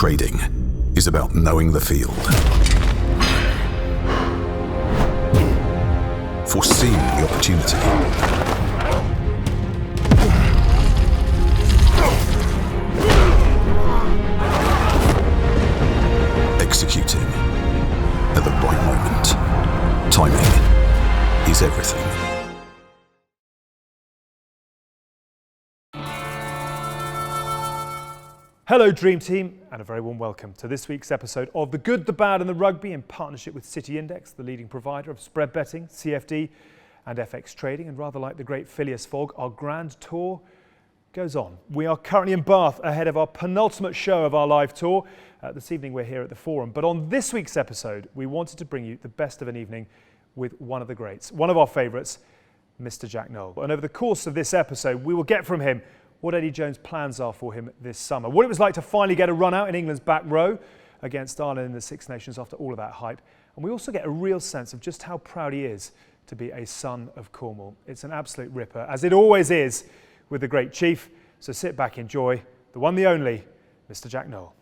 trading is about knowing the field, foreseeing the opportunity, executing at the right moment. Timing is everything. Hello Dream Team, and a very warm welcome to this week's episode of The Good, The Bad and The Rugby in partnership with City Index, the leading provider of spread betting, CFD and FX trading. And rather like the great Phileas Fogg, our grand tour goes on. We are currently in Bath ahead of our penultimate show of our live tour. This evening we're here at the Forum, but on this week's episode we wanted to bring you the best of an evening with one of the greats, one of our favourites, Mr. Jack Nowell. And over the course of this episode we will get from him what Eddie Jones' plans are for him this summer, what it was like to finally get a run out in England's back row against Ireland in the Six Nations after all of that hype. And we also get a real sense of just how proud he is to be a son of Cornwall. It's an absolute ripper, as it always is with the great Chief. So sit back, enjoy the one, the only, Mr. Jack Nowell.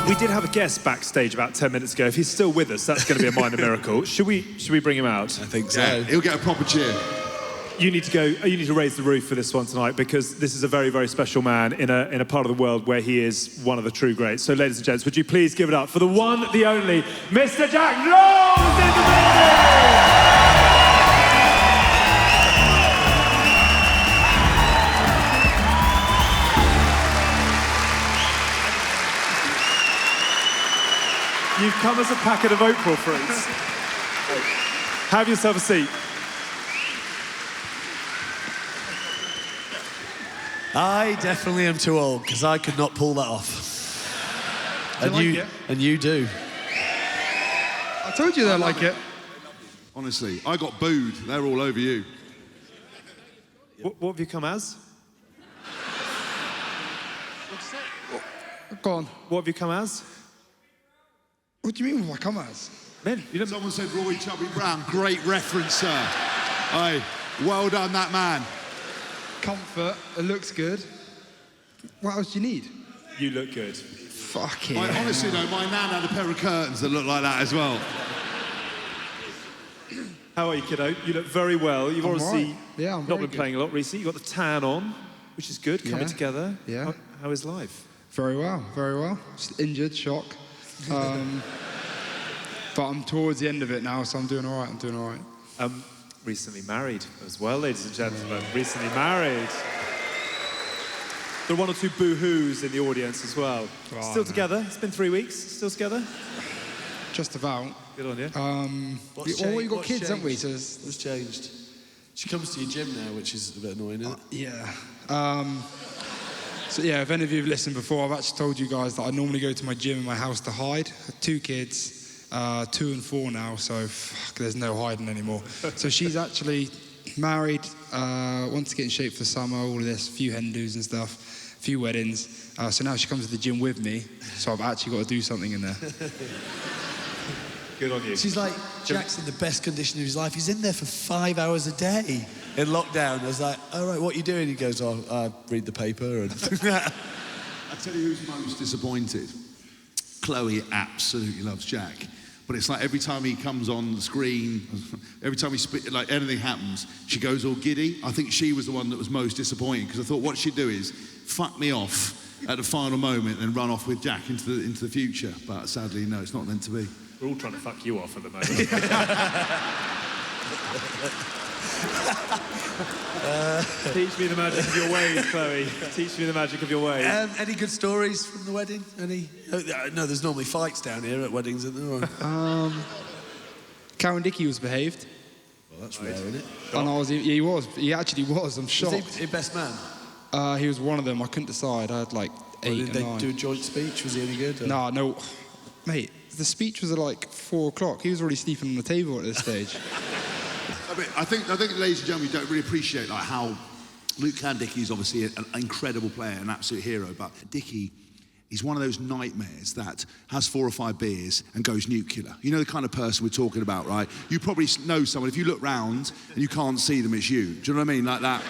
We did have a guest backstage about 10 minutes ago. If he's still with us, that's going to be a minor miracle. Should we bring him out? I think so. Yeah, he'll get a proper cheer. You need to raise the roof for this one tonight, because this is a very, very special man in a part of the world where he is one of the true greats. So ladies and gents, would you please give it up for the one, the only, Mr. Jack Nowell in the building! You've come as a packet of April fruits. Have yourself a seat. I definitely am too old, because I could not pull that off. And you do. I told you they'll like it. Honestly, I got booed. They're all over you. What have you come as? Go on. What have you come as? What do you mean what I come as? Men, you don't... Someone said Roy Chubby Brown. Great reference, sir. Aye, well done, that man. Comfort, it looks good. What else do you need? You look good. Fucking Honestly though, my nan had a pair of curtains that looked like that as well. How are you, kiddo? You look very well. You've obviously not been playing a lot recently. You've got the tan on, which is good, coming together. Yeah. How is life? Very well, very well. Just injured, shock. But I'm towards the end of it now, so I'm doing all right. Recently married as well, ladies and gentlemen. Recently married. There are one or two boo-hoos in the audience as well. Oh, Still together? It's been 3 weeks. Still together? Just about. Good on you. We've got kids, haven't we? So What's changed? She comes to your gym now, which is a bit annoying, isn't it? Yeah. So yeah, if any of you have listened before, I've actually told you guys that I normally go to my gym in my house to hide. 2 kids, 2 and 4 now, so there's no hiding anymore. So she's actually married, wants to get in shape for the summer, all of this, a few hen do's and stuff, a few weddings. So now she comes to the gym with me, so I've actually got to do something in there. Good on you. She's like, Jack's in the best condition of his life. He's in there for 5 hours a day in lockdown. I was like, all right, what are you doing? He goes, I read the paper. And I tell you who's most disappointed. Chloe absolutely loves Jack. But it's like every time he comes on the screen, every time like anything happens, she goes all giddy. I think she was the one that was most disappointing, because I thought what she'd do is fuck me off at the final moment and run off with Jack into the future. But sadly, no, it's not meant to be. We're all trying to fuck you off at the moment. Teach me the magic of your ways, Chloe. Teach me the magic of your ways. Any good stories from the wedding? Any? No, there's normally fights down here at weddings, isn't there? Karen Dickey was behaved. Well, that's rare, isn't it? And he was. He actually was. I'm shocked. Was he best man? He was one of them. I couldn't decide. I had like 8 Did and they 9. do a joint speech? Was he any good? Or? No. Mate, the speech was at like 4 o'clock. He was already sleeping on the table at this stage. I think, ladies and gentlemen, we don't really appreciate like how Luke Dickey is obviously an incredible player, an absolute hero, but Dickey is one of those nightmares that has 4 or 5 beers and goes nuclear. You know the kind of person we're talking about, right? You probably know someone, if you look round and you can't see them, it's you. Do you know what I mean? Like that.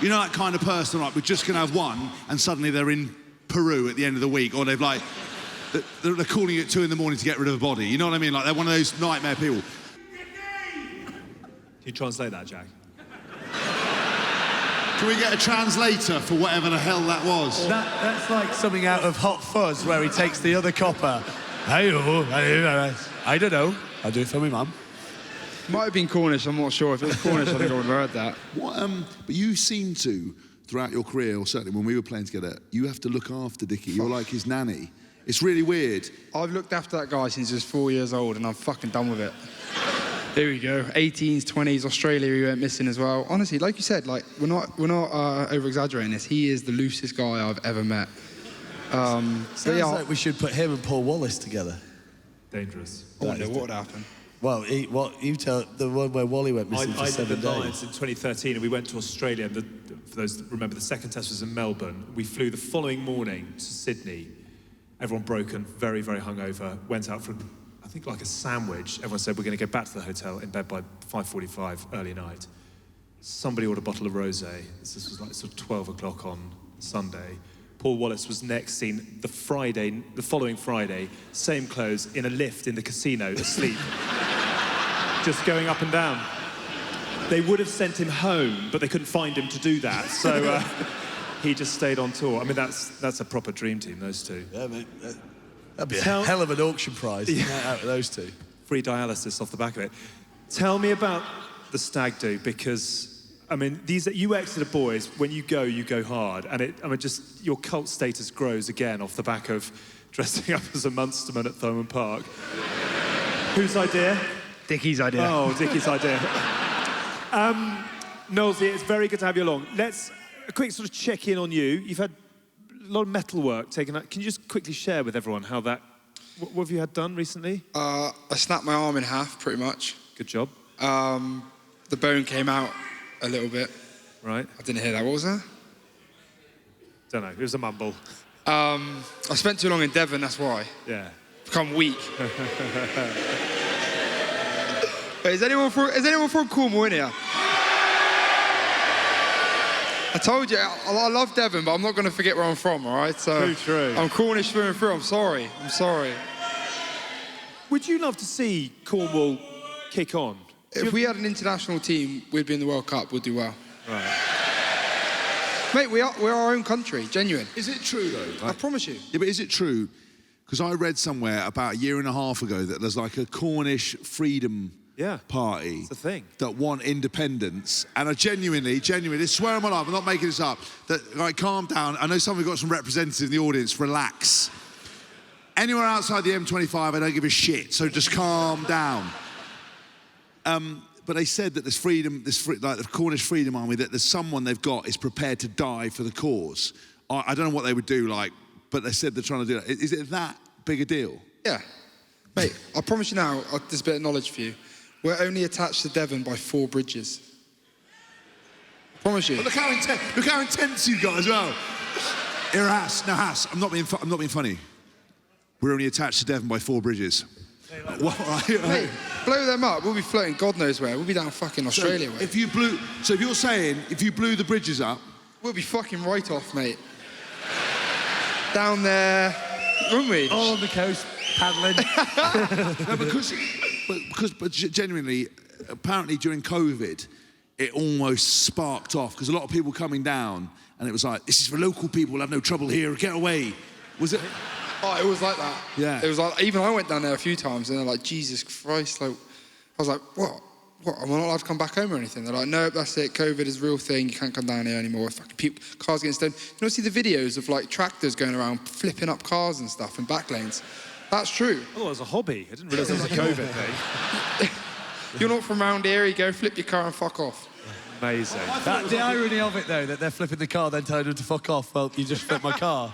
You know that kind of person, right? We're just going to have one and suddenly they're in Peru at the end of the week, or they're calling you at 2 a.m. to get rid of a body. You know what I mean? Like, they're one of those nightmare people. Can you translate that, Jack? Can we get a translator for whatever the hell that was? That's like something out of Hot Fuzz where he takes the other copper. I don't know. I'll do it for my mum. Might have been Cornish, I'm not sure. If it was Cornish, I think I would have heard that. But you seem to, throughout your career, or certainly when we were playing together, you have to look after Dickie. You're like his nanny. It's really weird. I've looked after that guy since he was 4 years old, and I'm fucking done with it. Here we go. 18s, 20s, Australia, he went missing as well. Honestly, like you said, like we're not over-exaggerating this. He is the loosest guy I've ever met. Sounds like we should put him and Paul Wallace together. Dangerous. I wonder what would happen. Well, you tell the one where Wally went missing for 7 days. I did the Lions in 2013, and we went to Australia. For those that remember, the second test was in Melbourne. We flew the following morning to Sydney. Everyone broken, very, very hungover. Went out for, I think, like a sandwich. Everyone said, we're going to go back to the hotel in bed by 5:45, early night. Somebody ordered a bottle of rosé. This was like sort of 12 o'clock on Sunday. Paul Wallace was next seen the following Friday, same clothes, in a lift in the casino, asleep. Just going up and down. They would have sent him home, but they couldn't find him to do that. So he just stayed on tour. I mean, that's a proper dream team, those two. Yeah, mate. That'd be a hell of an auction prize out of those two. Free dialysis off the back of it. Tell me about the Stag do, because I mean, you Exeter boys, when you go hard, and just your cult status grows again off the back of dressing up as a Munsterman at Thomond Park. Whose idea? Dickie's idea. Oh, Dickie's idea. Knowlesy, it's very good to have you along. Let's a quick sort of check in on you. You've had a lot of metal work taken out. Can you just quickly share with everyone how that? What have you had done recently? I snapped my arm in half, pretty much. Good job. The bone came out a little bit. Right. I didn't hear that. What was that? Don't know. It was a mumble. I spent too long in Devon, that's why. Yeah. Become weak. Wait, is anyone from Cornwall in here? I told you, I love Devon, but I'm not going to forget where I'm from, all right? So True. I'm Cornish through and through. I'm sorry. Would you love to see Cornwall kick on? If we had an international team, we'd be in the World Cup, we'd do well. Right. Mate, we're our own country, genuine. Is it true, though? I promise you. Yeah, but is it true? Because I read somewhere about a year and a half ago that there's like a Cornish freedom party. It's a thing. That want independence. And I genuinely, swear on my life, I'm not making this up, that, like, calm down. I know some of you got some representatives in the audience, relax. Anywhere outside the M25, I don't give a shit, so just calm down. But they said that there's freedom, like the Cornish Freedom Army, that there's someone they've got is prepared to die for the cause. I don't know what they would do, like, but they said they're trying to do that. Is it that big a deal? Yeah. Mate, I promise you now, there's a bit of knowledge for you. We're only attached to Devon by 4 bridges. I promise you. But look how intense you got as well. Here, Hask, I'm not being funny. We're only attached to Devon by 4 bridges. What, right? Mate, blow them up, we'll be floating God knows where. We'll be down fucking Australia way. If you're saying, if you blew the bridges up... We'll be fucking right off, mate. Down there, wouldn't we? All on the coast, paddling. No, but genuinely, apparently during COVID, it almost sparked off, because a lot of people coming down, and it was like, this is for local people, we'll have no trouble here, get away. Was it... Oh, it was like that. Yeah. It was like, even I went down there a few times and they're like, Jesus Christ, like, I was like, what? Am I not allowed to come back home or anything? They're like, no, that's it, COVID is a real thing, you can't come down here anymore. Fucking people, cars getting stoned. You don't see the videos of like tractors going around flipping up cars and stuff in back lanes. That's true. Oh, it was a hobby. I didn't realise it was a COVID thing. You're not from around here, you go flip your car and fuck off. Amazing. The irony of it, though, that they're flipping the car, then telling them to fuck off. Well, you just flipped my car.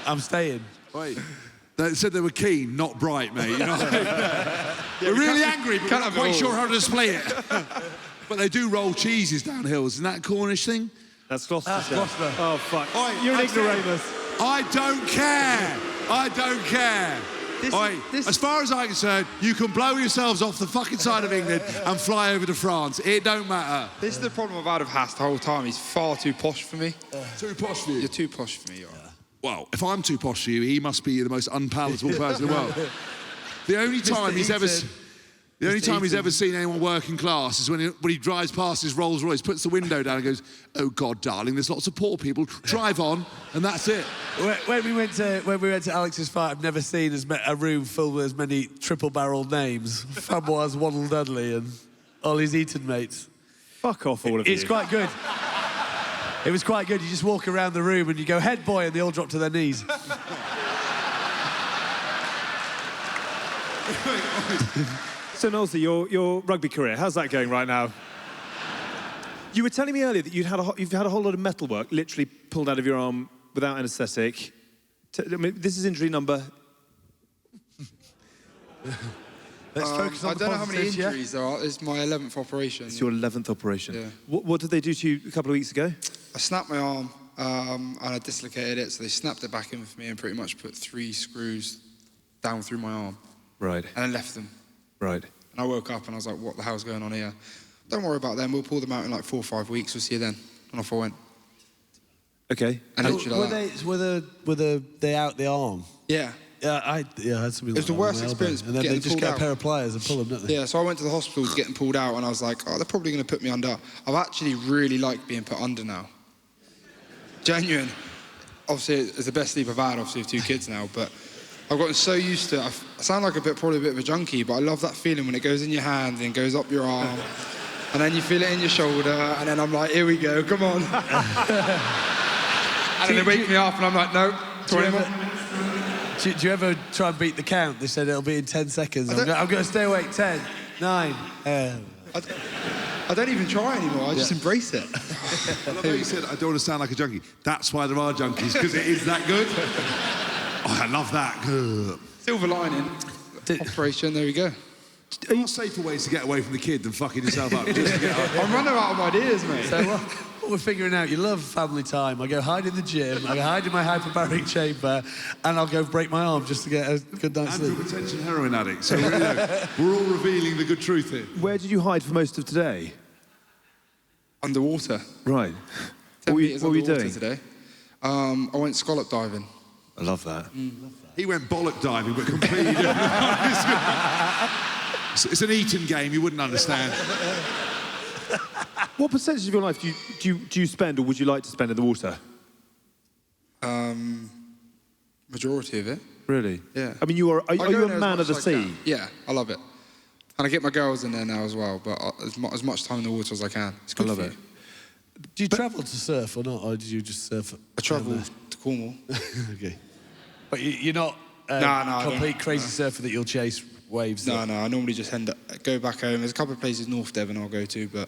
I'm staying. Wait. They said they were keen, not bright, mate. You know what I mean? We're really angry, but we're not quite sure how to display it. But they do roll cheeses down hills. Isn't that a Cornish thing? That's Gloucestershire. Gloucester. Oh, fuck. Oi, You're an ignoramus. I don't care. As far as I'm concerned, you can blow yourselves off the fucking side of England and fly over to France. It don't matter. This is the problem I've had with Hask the whole time. He's far too posh for me. Too posh for you. You're too posh for me, you are. well, if I'm too posh for you, he must be the most unpalatable person in the world. The only time he's ever seen anyone working class is when he drives past his Rolls Royce, puts the window down and goes, "Oh God, darling, there's lots of poor people. Drive on," and that's it. When we went to Alex's fight, I've never seen a room filled with as many triple-barreled names. Framboise, Waddle Dudley, and all his Eton mates. Fuck off, all of you. It's quite good. It was quite good. You just walk around the room and you go, "Head boy," and they all drop to their knees. So, Knowlesy, your rugby career, how's that going right now? You were telling me earlier that you've had a whole lot of metal work literally pulled out of your arm without anaesthetic. This is injury number... Let's focus on I the don't know how many positives, yeah? injuries there are. It's my 11th operation. It's your 11th operation. Yeah. What did they do to you a couple of weeks ago? I snapped my arm and I dislocated it, so they snapped it back in for me and pretty much put 3 screws down through my arm. Right. And I left them. Right. And I woke up and I was like, what the hell's going on here? Don't worry about them. We'll pull them out in like 4 or 5 weeks. We'll see you then. And off I went. Okay. And literally like that. Were they out the arm? Yeah. Yeah, I had something like that. It was the worst on my elbow. experience And then they getting just pulled get out. a pair of pliers and pull them, don't they? Yeah, so I went to the hospital to get them pulled out and I was like, oh, they're probably going to put me under. I've actually really liked being put under now. Genuine. Obviously, it's the best sleep I've had, obviously, with 2 kids now, but I've gotten so used to it. I sound like probably a bit of a junkie, but I love that feeling when it goes in your hand and goes up your arm, and then you feel it in your shoulder, and then I'm like, here we go, come on. And then they wake me up, and I'm like, no, 20 more. Do you ever try and beat the count? They said it'll be in 10 seconds. I'm going to stay awake. 10, 9. I don't even try anymore. I just embrace it. I love how you said, I don't want to sound like a junkie. That's why there are junkies, because it is that good. Oh, I love that. Silver lining. Operation, there we go. There are safer ways to get away from the kid than fucking yourself up. Just to get up. I'm running out of ideas, mate. So what we're figuring out, you love family time. I go hide in the gym, I go hide in my hyperbaric chamber, and I'll go break my arm just to get a good night's And sleep. you're a potential heroin addict, so really, we're all revealing the good truth here. Where did you hide for most of today? Underwater. Right. 10 What meters were you underwater doing? today. I went scallop diving. I love that. He went bollock diving, but completely different. It's an Eton game, you wouldn't understand. What percentage of your life do you spend, or would you like to spend in the water? Majority of it. Really? Yeah. I mean, are I you go a there as man much of the as I can. sea? Yeah, I love it. And I get my girls in there now as well, but as much time in the water as I can. It's good I love for it. you. Do you travel to surf or not, or did you just surf? I travel to Cornwall. Okay. But you're not No, I don't. complete crazy surfer that you'll chase waves? No, I normally just go back home. There's a couple of places North Devon I'll go to, but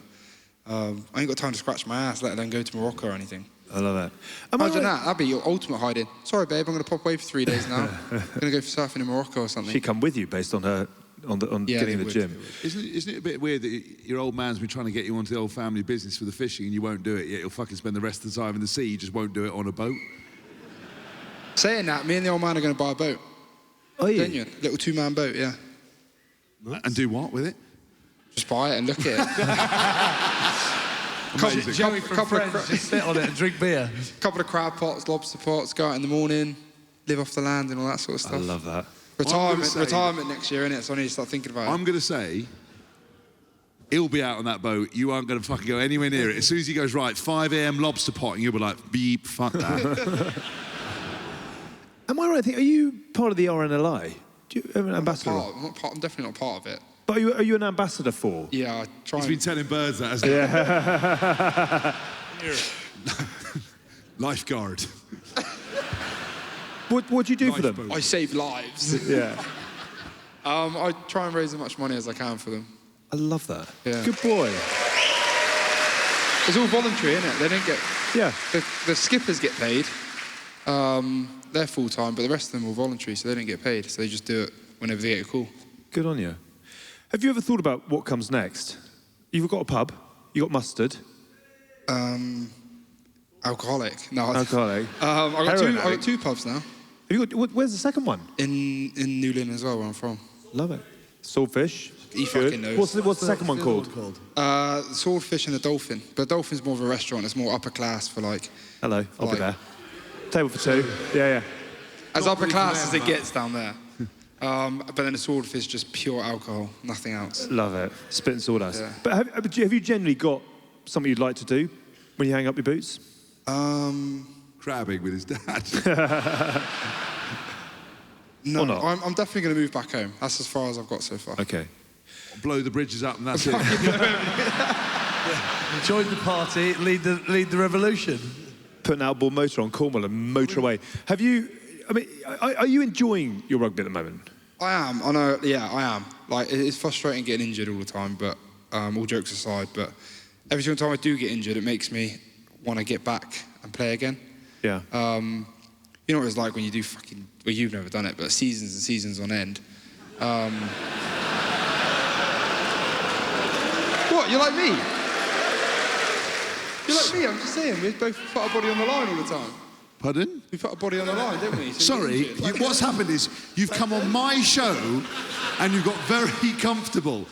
I ain't got time to scratch my ass, let alone go to Morocco or anything. I love that. Imagine that. That'd be your ultimate hiding. Sorry, babe, I'm going to pop away for 3 days now. I'm going to go for surfing in Morocco or something. She'd come with you based on her getting in the gym. Isn't it a bit weird that your old man's been trying to get you onto the old family business for the fishing and you won't do it, yet you'll fucking spend the rest of the time in the sea, you just won't do it on a boat? Saying that, me and the old man are going to buy a boat. Oh, yeah. Genuine. Little 2-man boat, yeah. Nice. And do what with it? Just buy it and look at it. Amazing. Joey from Friends, just sit on it and drink beer. Couple of crab pots, lobster pots, go out in the morning, live off the land and all that sort of stuff. I love that. Retirement next year, innit? So I need to start thinking about it. I'm going to say, he'll be out on that boat, you aren't going to fucking go anywhere near it. As soon as he goes, right, 5 a.m. lobster pot, and you'll be like, beep, fuck that. Am I right? Are you part of the RNLI? Do you have an ambassador? I'm definitely not part of it. But are you an ambassador for? Yeah, I try. He's been telling birds that, hasn't he? Lifeguard. What do you do for them? I save lives. Yeah. I try and raise as much money as I can for them. I love that. Yeah. Good boy. It's all voluntary, isn't it? They don't get. Yeah. The skippers get paid. They're full time, but the rest of them are voluntary, so they don't get paid. So they just do it whenever they get a call. Good on you. Have you ever thought about what comes next? You've got a pub. You got mustard. Alcoholic. No. Alcoholic. I Heroin got 2 pubs now. Have you got? Where's the second one? In Newlyn as well, where I'm from. Love it. Swordfish. He Good. fucking knows. What's the second one called? The Swordfish and the Dolphin. But Dolphin's more of a restaurant. It's more upper class for like. Hello. I'll be there. Table for two. Yeah. As upper class as it gets down there. But then a swordfish is just pure alcohol, nothing else. Love it. Spit and sawdust. Yeah. But have you generally got something you'd like to do when you hang up your boots? Crabbing with his dad. No, Or not? I'm definitely going to move back home. That's as far as I've got so far. Okay. Blow the bridges up and that's it. Join the party, lead the revolution. Put an outboard motor on Cornwall and motor away. Have you... I mean, are you enjoying your rugby at the moment? I am. I know. Yeah, I am. Like, it's frustrating getting injured all the time, but all jokes aside, but every single time I do get injured, it makes me want to get back and play again. Yeah. You know what it's like when you do fucking... Well, you've never done it, but seasons and seasons on end. What, you're like me? You're like me, I'm just saying. We both put our body on the line all the time. Pardon? We put our body on the line, don't we? So Sorry, what's happened is you've come on my show and you've got very comfortable.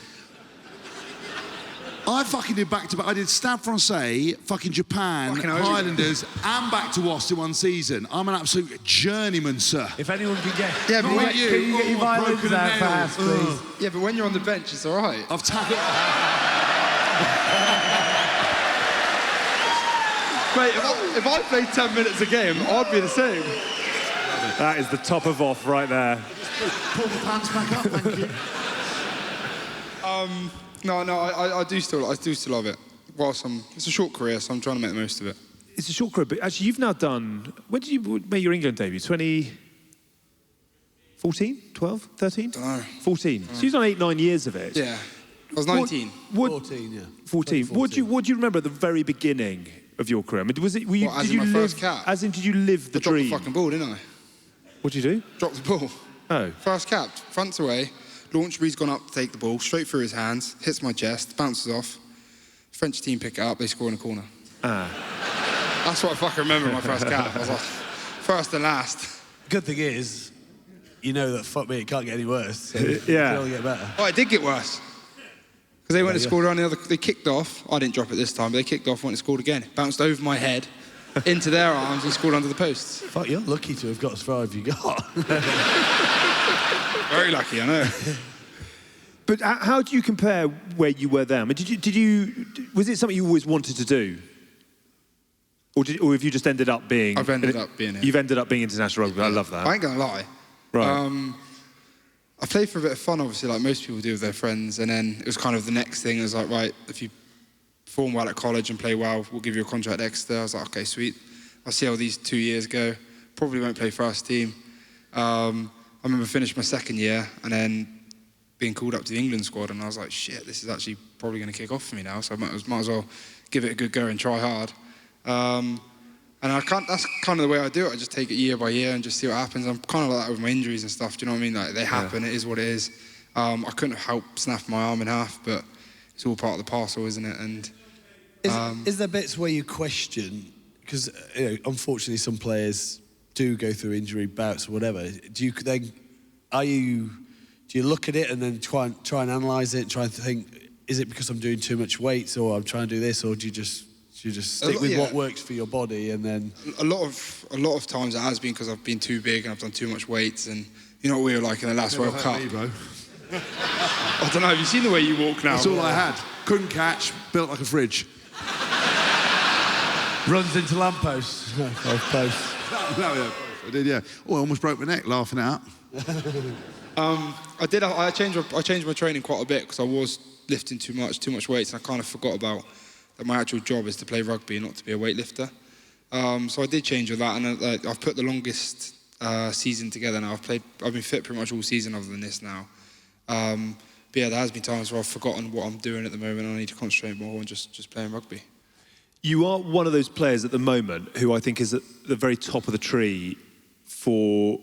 I fucking did back-to-back. I did Stade Francais, fucking Japan, Fucking hell, Highlanders, and back to Wasps in one season. I'm an absolute journeyman, sir. If anyone can get... Yeah, but Not when, like you. Can you get your violins broken out nail. fast, please? yeah, but when you're on the bench, it's all right. I've tackled... Mate, if I played 10 minutes a game, I'd be the same. That is the top of off right there. Pull the pants back up, thank you. No, I do still love it. Whilst it's a short career, so I'm trying to make the most of it. It's a short career, but actually you've now done... When did you make your England debut? 2014? 12? 13? Dunno. 14. So you've done 8-9 years of it. Yeah, I was 19. 14, yeah. 14. What do you remember at the very beginning of your career? I mean, was it... Were you, What, as did in you my live, first cap? As in, did you live the I dropped dream? the fucking ball, didn't I? What did you do? Dropped the ball. Oh. First cap, front away, launch reed's gone up to take the ball, straight through his hands, hits my chest, bounces off. French team pick it up, they score in a corner. That's what I fucking remember in my first cap. I was like, first and last. Good thing is, you know that, fuck me, it can't get any worse. So Yeah. It can only get better. Oh, it did get worse. Because they went and scored around the other... They kicked off. I didn't drop it this time, but they kicked off, went and scored again. Bounced over my head, into their arms, and scored under the posts. Fuck, you're lucky to have got as far as you got. Very lucky, I know. But how do you compare where you were then? I mean, was it something you always wanted to do? Or have you just ended up being... I've ended up being it. You've ended up being international rugby. I love that. I ain't gonna lie. Right. I played for a bit of fun, obviously, like most people do with their friends, and then it was kind of the next thing. It was like, right, if you perform well at college and play well, we'll give you a contract at Exeter. I was like, okay, sweet. I'll see how these 2 years go. Probably won't play first team. I remember finishing my second year and then being called up to the England squad, and I was like, shit, this is actually probably going to kick off for me now, so I might as well give it a good go and try hard. And that's kind of the way I do it. I just take it year by year and just see what happens. I'm kind of like that with my injuries and stuff, do you know what I mean? Like, they happen, It is what it is. I couldn't have helped snap my arm in half, but it's all part of the parcel, isn't it? And Is there bits where you question, because unfortunately some players do go through injury bouts or whatever, do you look at it and then try and analyse it, try and think, is it because I'm doing too much weights, or I'm trying to do this, or do you just stick with what works for your body? And then a lot of times it has been because I've been too big and I've done too much weights, and you know what we were like in the last World Cup. Me, bro. I don't know, have you seen the way you walk now? That's all I had. Couldn't catch, built like a fridge. runs into lampposts. Posts. No, I did, yeah. Oh, I almost broke my neck laughing out. I changed my training quite a bit because I was lifting too much weights, and I kind of forgot about that my actual job is to play rugby, not to be a weightlifter. So I did change all that, and I've put the longest season together now. I've been fit pretty much all season other than this now. But yeah, there has been times where I've forgotten what I'm doing at the moment, and I need to concentrate more on just playing rugby. You are one of those players at the moment who I think is at the very top of the tree for...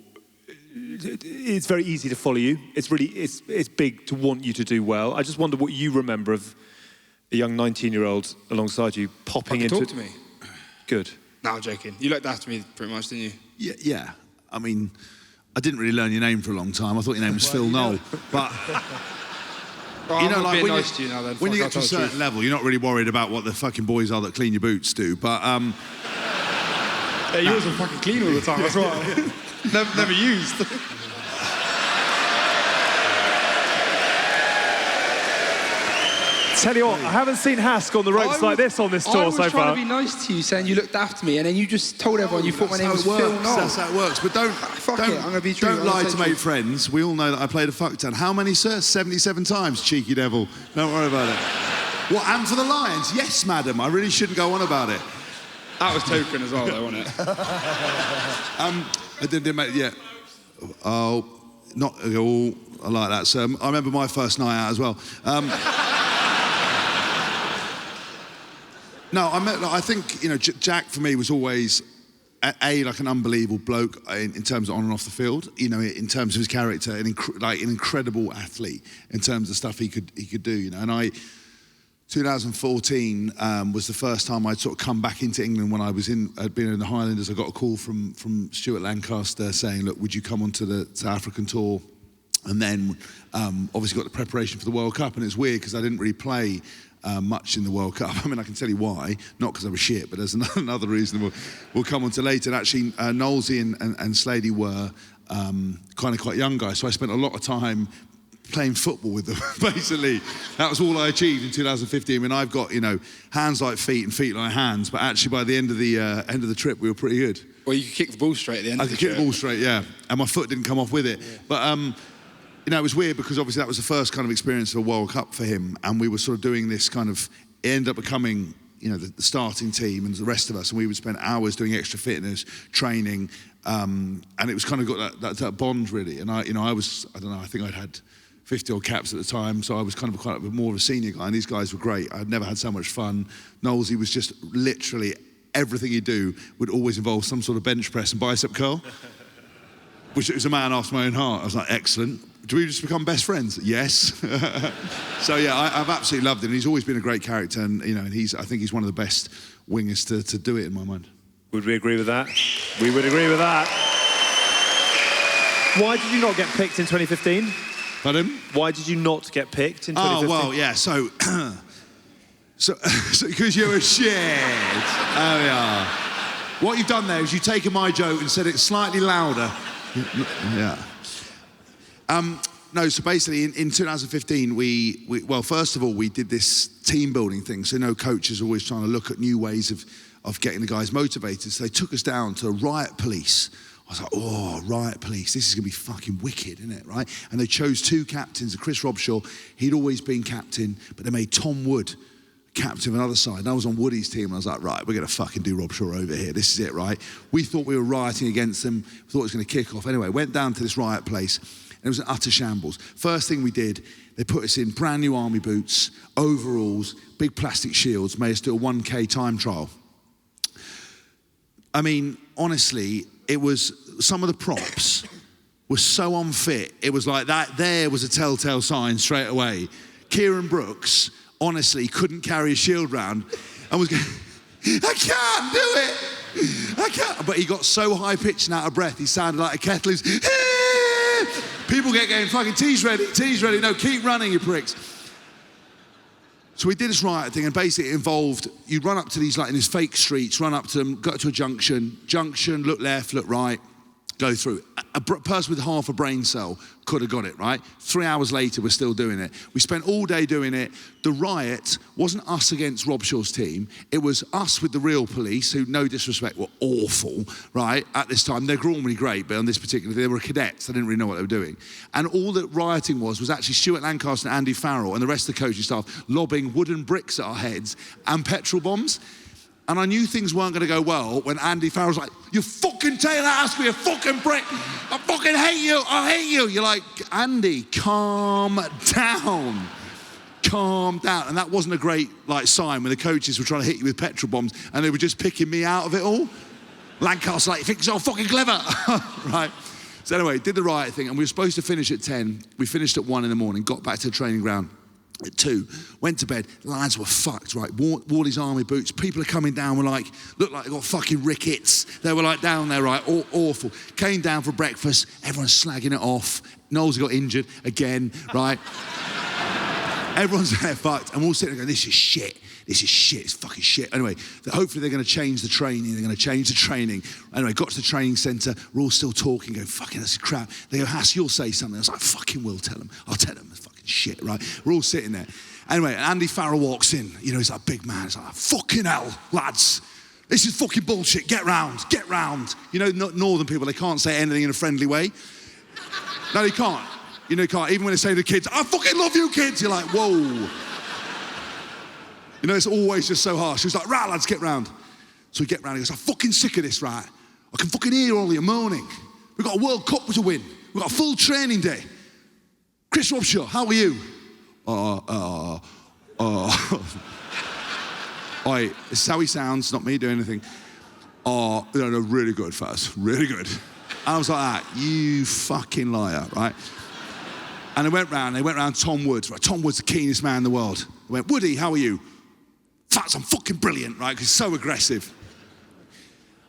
It's very easy to follow you. It's big to want you to do well. I just wonder what you remember of a young 19-year-old alongside you popping into... Talk to me. Good. No, I'm joking. You looked after me pretty much, didn't you? Yeah. I mean, I didn't really learn your name for a long time. I thought your name was Phil Nowell. But... Well, I'm not being nice to you now then. When you get to a certain level, you're not really worried about what the fucking boys are that clean your boots do. But Yeah, yours are fucking clean all the time, that's why. never used. Tell you what, I haven't seen Hask on the ropes like this on this tour so far. I was trying to be nice to you, saying you looked after me, and then you just told everyone you thought my name was Phil Knoll. That's how it works. But don't I'm gonna be true. Don't lie to make friends. We all know that I played a fuck ton. How many, sir? 77 times, cheeky devil. Don't worry about it. What, and for the Lions? Yes, madam. I really shouldn't go on about it. That was token as well, though, wasn't it? I didn't make, yeah. Oh, not all like that. So I remember my first night out as well. No, I think, you know, Jack for me was always like an unbelievable bloke in terms of on and off the field. You know, in terms of his character, an incredible athlete in terms of stuff he could do. You know, and 2014 was the first time I'd sort of come back into England when I'd been in the Highlanders. I got a call from Stuart Lancaster saying, look, would you come onto the South African tour? And then obviously got the preparation for the World Cup, and it's weird because I didn't really play much in the World Cup. I mean, I can tell you why, not because I was shit, but there's another reason we'll come on to later. And actually, Knowlesy and Slady were kind of quite young guys, so I spent a lot of time playing football with them, basically. That was all I achieved in 2015. I mean, I've got, you know, hands like feet and feet like hands, but actually by the end of the trip, we were pretty good. Well, you could kick the ball straight at the end of the trip. I could kick the ball straight, yeah. And my foot didn't come off with it. Yeah. But, you know, it was weird because obviously that was the first kind of experience of a World Cup for him, and we were sort of doing this kind of, it ended up becoming, you know, the starting team and the rest of us, and we would spend hours doing extra fitness, training, and it was kind of got that bond really. And I think I'd had 50 odd caps at the time, so I was kind of quite more of a senior guy, and these guys were great. I'd never had so much fun. Knowlesy was just literally everything he'd do would always involve some sort of bench press and bicep curl, which was a man after my own heart. I was like, excellent. Do we just become best friends? Yes. So yeah, I've absolutely loved him. He's always been a great character, and you know, and I think he's one of the best wingers to do it in my mind. Would we agree with that? We would agree with that. Why did you not get picked in 2015? Pardon? Why did you not get picked in 2015? Oh well, yeah. So because you're a shit. Oh yeah. What you've done there is you've taken my joke and said it slightly louder. Yeah. No, so basically in 2015, we well, first of all, we did this team building thing. So, you know, coaches are always trying to look at new ways of getting the guys motivated. So they took us down to riot police. I was like, oh, riot police, this is going to be fucking wicked, isn't it, right? And they chose two captains, Chris Robshaw, he'd always been captain, but they made Tom Wood captain of another side. And I was on Woody's team, and I was like, right, we're going to fucking do Robshaw over here. This is it, right? We thought we were rioting against them. We thought it was going to kick off. Anyway, went down to this riot place. And it was an utter shambles. First thing we did, they put us in brand new army boots, overalls, big plastic shields, made us do a 1K time trial. I mean, honestly, it was, some of the props were so unfit. It was like that, there was a telltale sign straight away. Kieran Brooks, honestly, couldn't carry a shield round and was going, I can't do it. I can't. But he got so high-pitched and out of breath, he sounded like a kettle who's, people get going, fucking tea's ready. No, keep running, you pricks. So we did this riot thing, and basically it involved, you'd run up to these, like in these fake streets, run up to them, go to a junction, look left, look right, go through. A person with half a brain cell could have got it, right? 3 hours later, we're still doing it. We spent all day doing it. The riot wasn't us against Robshaw's team. It was us with the real police, who, no disrespect, were awful, right? At this time, they're normally great, but on this particular, they were cadets. They didn't really know what they were doing. And all that rioting was actually Stuart Lancaster and Andy Farrell and the rest of the coaching staff lobbing wooden bricks at our heads and petrol bombs. And I knew things weren't going to go well when Andy Farrell's like, you fucking Taylor asked me a fucking brick. I fucking hate you. I hate you. You're like, Andy, calm down. Calm down. And that wasn't a great sign when the coaches were trying to hit you with petrol bombs and they were just picking me out of it all. Lancaster, you think you're so fucking clever. Right. So anyway, did the riot thing, and we were supposed to finish at 10. We finished at 1 in the morning, got back to the training ground at 2, went to bed. The lads were fucked, right? Wore these army boots. People are coming down, were like, looked like they got fucking rickets. They were like down there, right? Awful. Came down for breakfast. Everyone's slagging it off. Knowles got injured again, right? Everyone's there fucked. And we're all sitting there going, this is shit. this is shit, it's fucking shit. Anyway, hopefully they're going to change the training. Anyway, got to the training centre, we're all still talking, going, fucking, this is crap. They go, Hask, you'll say something. I was like, fucking will tell them. I'll tell them, it's fucking shit, right? We're all sitting there. Anyway, Andy Farrell walks in. You know, he's like a big man. He's like, fucking hell, lads. This is fucking bullshit. Get round. You know, northern people, they can't say anything in a friendly way. No, they can't. You know, they can't. Even when they say to the kids, I fucking love you, kids. You're like, whoa. You know, it's always just so harsh. He's like, right, lads, get round. So we get round. He goes, I'm fucking sick of this, right? I can fucking hear all your moaning. We've got a World Cup to win. We've got a full training day. Chris Robshaw, how are you? Oi, this is how he sounds, not me doing anything. No, really good, Faz, really good. And I was like, you fucking liar, right? And they went round Tom Woods, right? Tom Woods, the keenest man in the world. They went, Woody, how are you? Faz, I'm fucking brilliant, right? Because he's so aggressive.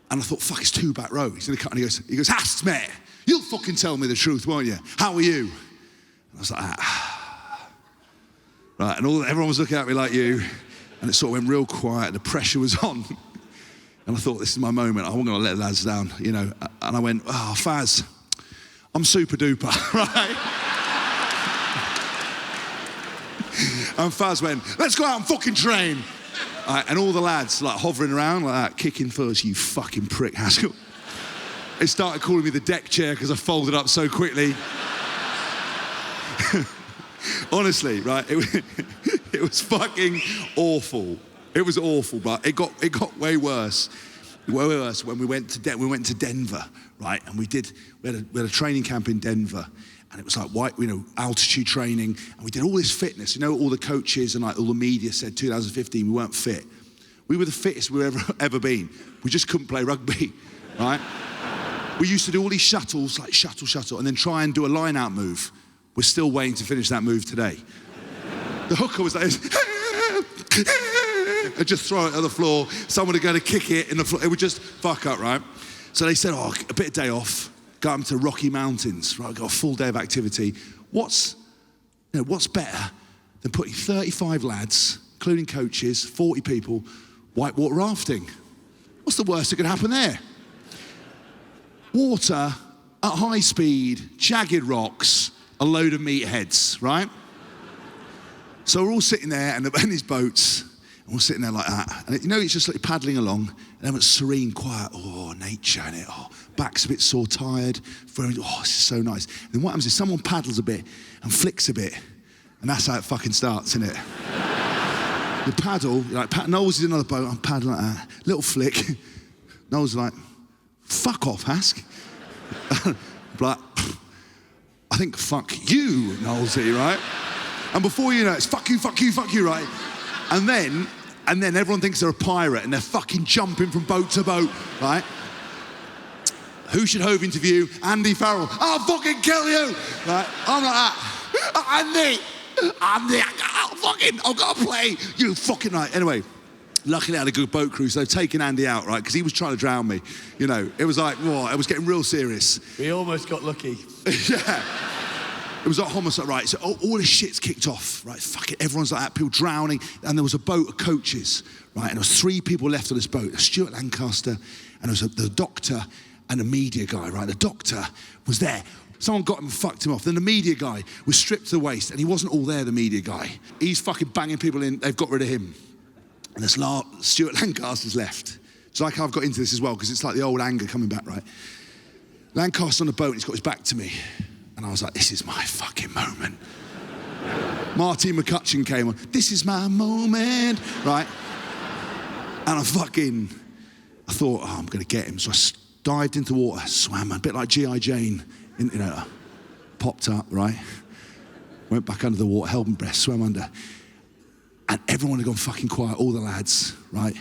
And I thought, fuck, it's two back row. He's in the cut and he goes, Hask, mate, you'll fucking tell me the truth, won't you? How are you? And I was like, Right, and everyone was looking at me like you, and it sort of went real quiet, the pressure was on. And I thought, this is my moment, I wasn't gonna let the lads down, you know. And I went, Faz, I'm super duper, right? And Faz went, let's go out and fucking train. Right, and all the lads like hovering around like that, kicking first, you fucking prick, Haskell. They started calling me the deck chair because I folded up so quickly. Honestly, right, it was fucking awful. It was awful, but it got way worse. Way worse when we went to Denver, right? And we had a training camp in Denver, and it was like altitude training, and we did all this fitness. You know, all the coaches and like all the media said 2015 we weren't fit. We were the fittest we've ever been. We just couldn't play rugby, right? We used to do all these shuttles, like shuttle, and then try and do a line-out move. We're still waiting to finish that move today. The hooker was like this. I'd just throw it on the floor. Someone would go to kick it in the floor. It would just fuck up, right? So they said, a bit of day off. Go up to Rocky Mountains, right? Got a full day of activity. What's better than putting 35 lads, including coaches, 40 people, whitewater rafting? What's the worst that could happen there? Water at high speed, jagged rocks, a load of meatheads, right? So we're all sitting there and in these boats, and we're sitting there like that. And you know, it's just like paddling along, and then it's serene, quiet, nature in it, back's a bit sore, tired, this is so nice. And then what happens is someone paddles a bit and flicks a bit, and that's how it fucking starts, isn't it? You paddle, you're like, Nowell's in another boat, I'm paddling like that, little flick. Nowell's like, fuck off, Hask. Like, I think, fuck you, Nowellsy, right? And before you know it, it's fuck you, right? And then everyone thinks they're a pirate and they're fucking jumping from boat to boat, right? Who should Hove interview? Andy Farrell. I'll fucking kill you, right? I'm like that. Andy, I've got to play. You fucking right. Anyway, luckily I had a good boat crew, so they've taken Andy out, right? Because he was trying to drown me. You know, it was like, it was getting real serious. We almost got lucky. Yeah. It was like homicide, right? So all this shit's kicked off, right? Fuck it, everyone's like that, people drowning. And there was a boat of coaches, right? And there was 3 people left on this boat, Stuart Lancaster, and there was the doctor and a media guy, right? The doctor was there. Someone got him and fucked him off. Then the media guy was stripped to the waist, and he wasn't all there, the media guy. He's fucking banging people in, they've got rid of him. And this Stuart Lancaster's left. It's like I've got into this as well, because it's like the old anger coming back, right? Lancaster on the boat, and he's got his back to me. And I was like, this is my fucking moment. Martin McCutcheon came on, this is my moment, right? And I thought, I'm gonna get him. So I dived into water, swam, a bit like G.I. Jane, popped up, right? Went back under the water, held my breath, swam under. And everyone had gone fucking quiet, all the lads, right?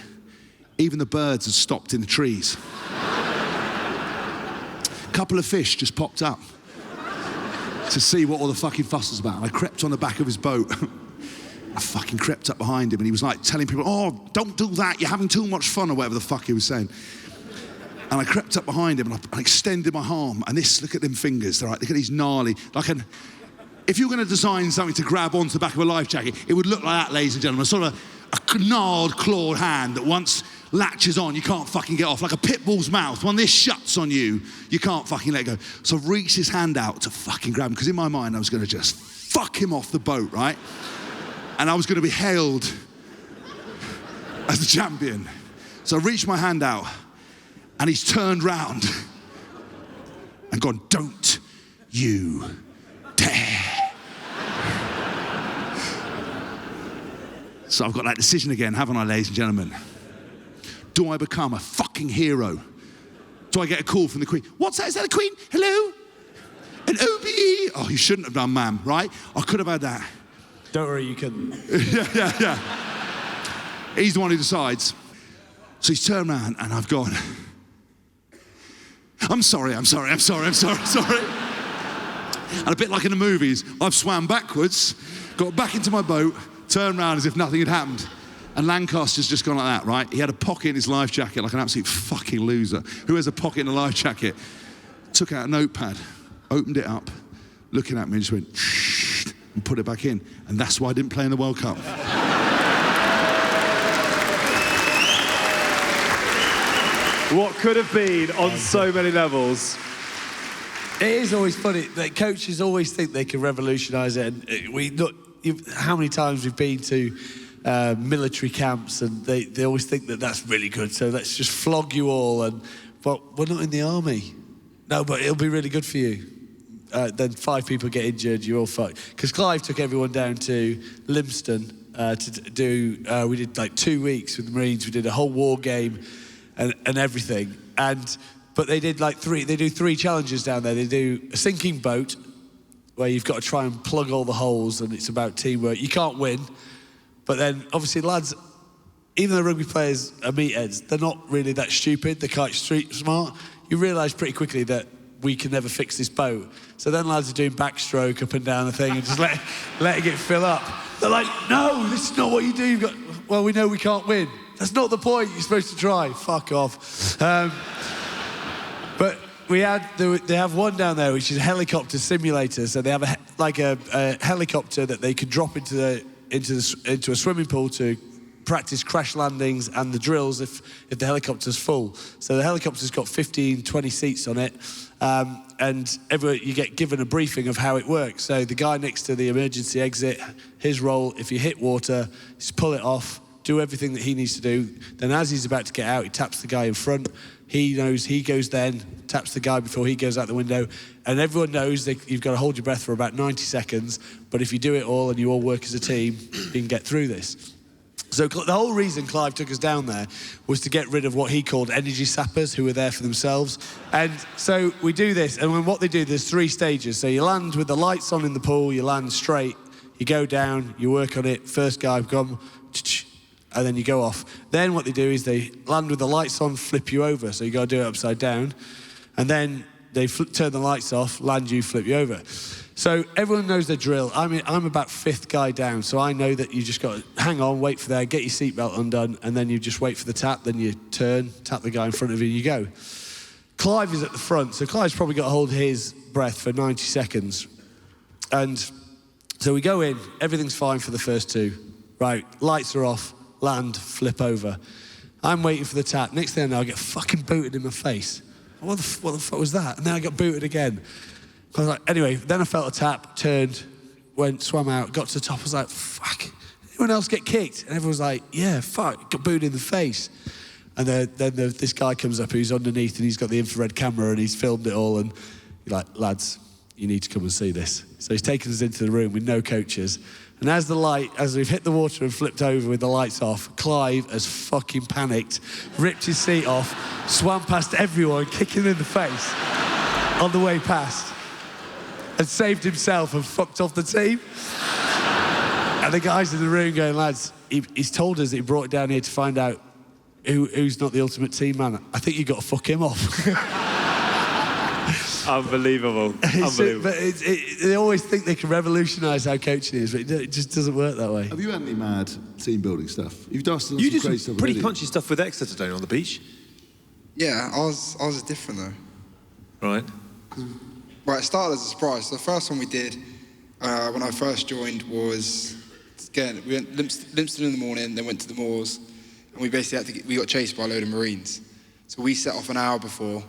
Even the birds had stopped in the trees. A couple of fish just popped up to see what all the fucking fuss was about. I crept on the back of his boat. I fucking crept up behind him, and he was like telling people, don't do that, you're having too much fun, or whatever the fuck he was saying. And I crept up behind him, and I extended my arm, and look at them fingers, right? Look at these gnarly, if you were going to design something to grab onto the back of a life jacket, it would look like that, ladies and gentlemen, sort of a gnarled, clawed hand that once latches on, you can't fucking get off. Like a pit bull's mouth. When this shuts on you, you can't fucking let go. So I reached his hand out to fucking grab him, because in my mind I was going to just fuck him off the boat, right? And I was going to be hailed as the champion. So I reached my hand out, and he's turned round and gone, "Don't you dare." So I've got that decision again, haven't I, ladies and gentlemen? Do I become a fucking hero? Do I get a call from the Queen? What's that? Is that the Queen? Hello? An OBE? Oh, you shouldn't have done, ma'am, right? I could have had that. Don't worry, you couldn't. yeah. He's the one who decides. So he's turned around and I've gone, I'm sorry. And a bit like in the movies, I've swam backwards, got back into my boat, turned around as if nothing had happened. And Lancaster's just gone like that, right? He had a pocket in his life jacket, like an absolute fucking loser. Who has a pocket in a life jacket? Took out a notepad, opened it up, looking at me and just went, shh, and put it back in. And that's why I didn't play in the World Cup. What could have been on so many levels. It is always funny that coaches always think they can revolutionise it. And how many times we've been to military camps, and they always think that that's really good, so let's just flog you all. But we're not in the army. No, but it'll be really good for you. Then 5 people get injured, you're all fucked. Because Clive took everyone down to Lympstone to do, we did like 2 weeks with the Marines. We did a whole war game and everything. But they did they do 3 challenges down there. They do a sinking boat, where you've got to try and plug all the holes, and it's about teamwork. You can't win. But then, obviously, lads, even though rugby players are meatheads, they're not really that stupid. They're quite street smart. You realise pretty quickly that we can never fix this boat. So then lads are doing backstroke up and down the thing and just letting it fill up. They're like, no, this is not what you do. Well, we know we can't win. That's not the point. You're supposed to try. Fuck off. But they have one down there, which is a helicopter simulator. So they have a helicopter that they could drop into a swimming pool to practice crash landings and the drills if the helicopter's full. So the helicopter's got 15, 20 seats on it, and you get given a briefing of how it works. So the guy next to the emergency exit, his role, if you hit water, is pull it off, do everything that he needs to do. Then as he's about to get out, he taps the guy in front. He knows he goes then, taps the guy before he goes out the window. And everyone knows that you've got to hold your breath for about 90 seconds. But if you do it all and you all work as a team, you can get through this. So the whole reason Clive took us down there was to get rid of what he called energy sappers, who were there for themselves. And so we do this, and what they do, there's 3 stages. So you land with the lights on in the pool, you land straight, you go down, you work on it, first guy come, and then you go off. Then what they do is they land with the lights on, flip you over. So you got to do it upside down. And then they turn the lights off, land you, flip you over. So everyone knows the drill. I mean, I'm about 5th guy down, so I know that you just got to hang on, wait for that, get your seatbelt undone, and then you just wait for the tap, then you turn, tap the guy in front of you, and you go. Clive is at the front, so Clive's probably got to hold his breath for 90 seconds. And so we go in, everything's fine for the first 2. Right, lights are off, land, flip over. I'm waiting for the tap. Next thing I know, I get fucking booted in my face. What the fuck was that? And then I got booted again. I was like, anyway, then I felt a tap, turned, went, swam out, got to the top. I was like, fuck, anyone else get kicked? And everyone was like, yeah, fuck, got booted in the face. And then this guy comes up who's underneath, and he's got the infrared camera, and he's filmed it all. And he's like, lads, you need to come and see this. So he's taken us into the room with no coaches. And as we've hit the water and flipped over with the lights off, Clive has fucking panicked, ripped his seat off, swam past everyone, kicking in the face on the way past, and saved himself and fucked off the team. And the guys in the room going, lads, he's told us that he brought it down here to find out who's not the ultimate team man. I think you got to fuck him off. Unbelievable. But they always think they can revolutionise how coaching is, but it just doesn't work that way. Have you had any mad team building stuff? You've done some You did crazy some stuff pretty already. punchy stuff with Exeter today on the beach. Yeah, I was different though. Right. Right, it started as a surprise. The first one we did when I first joined was we went Limpston in the morning, then went to the moors, and we basically we got chased by a load of Marines. So we set off an hour before,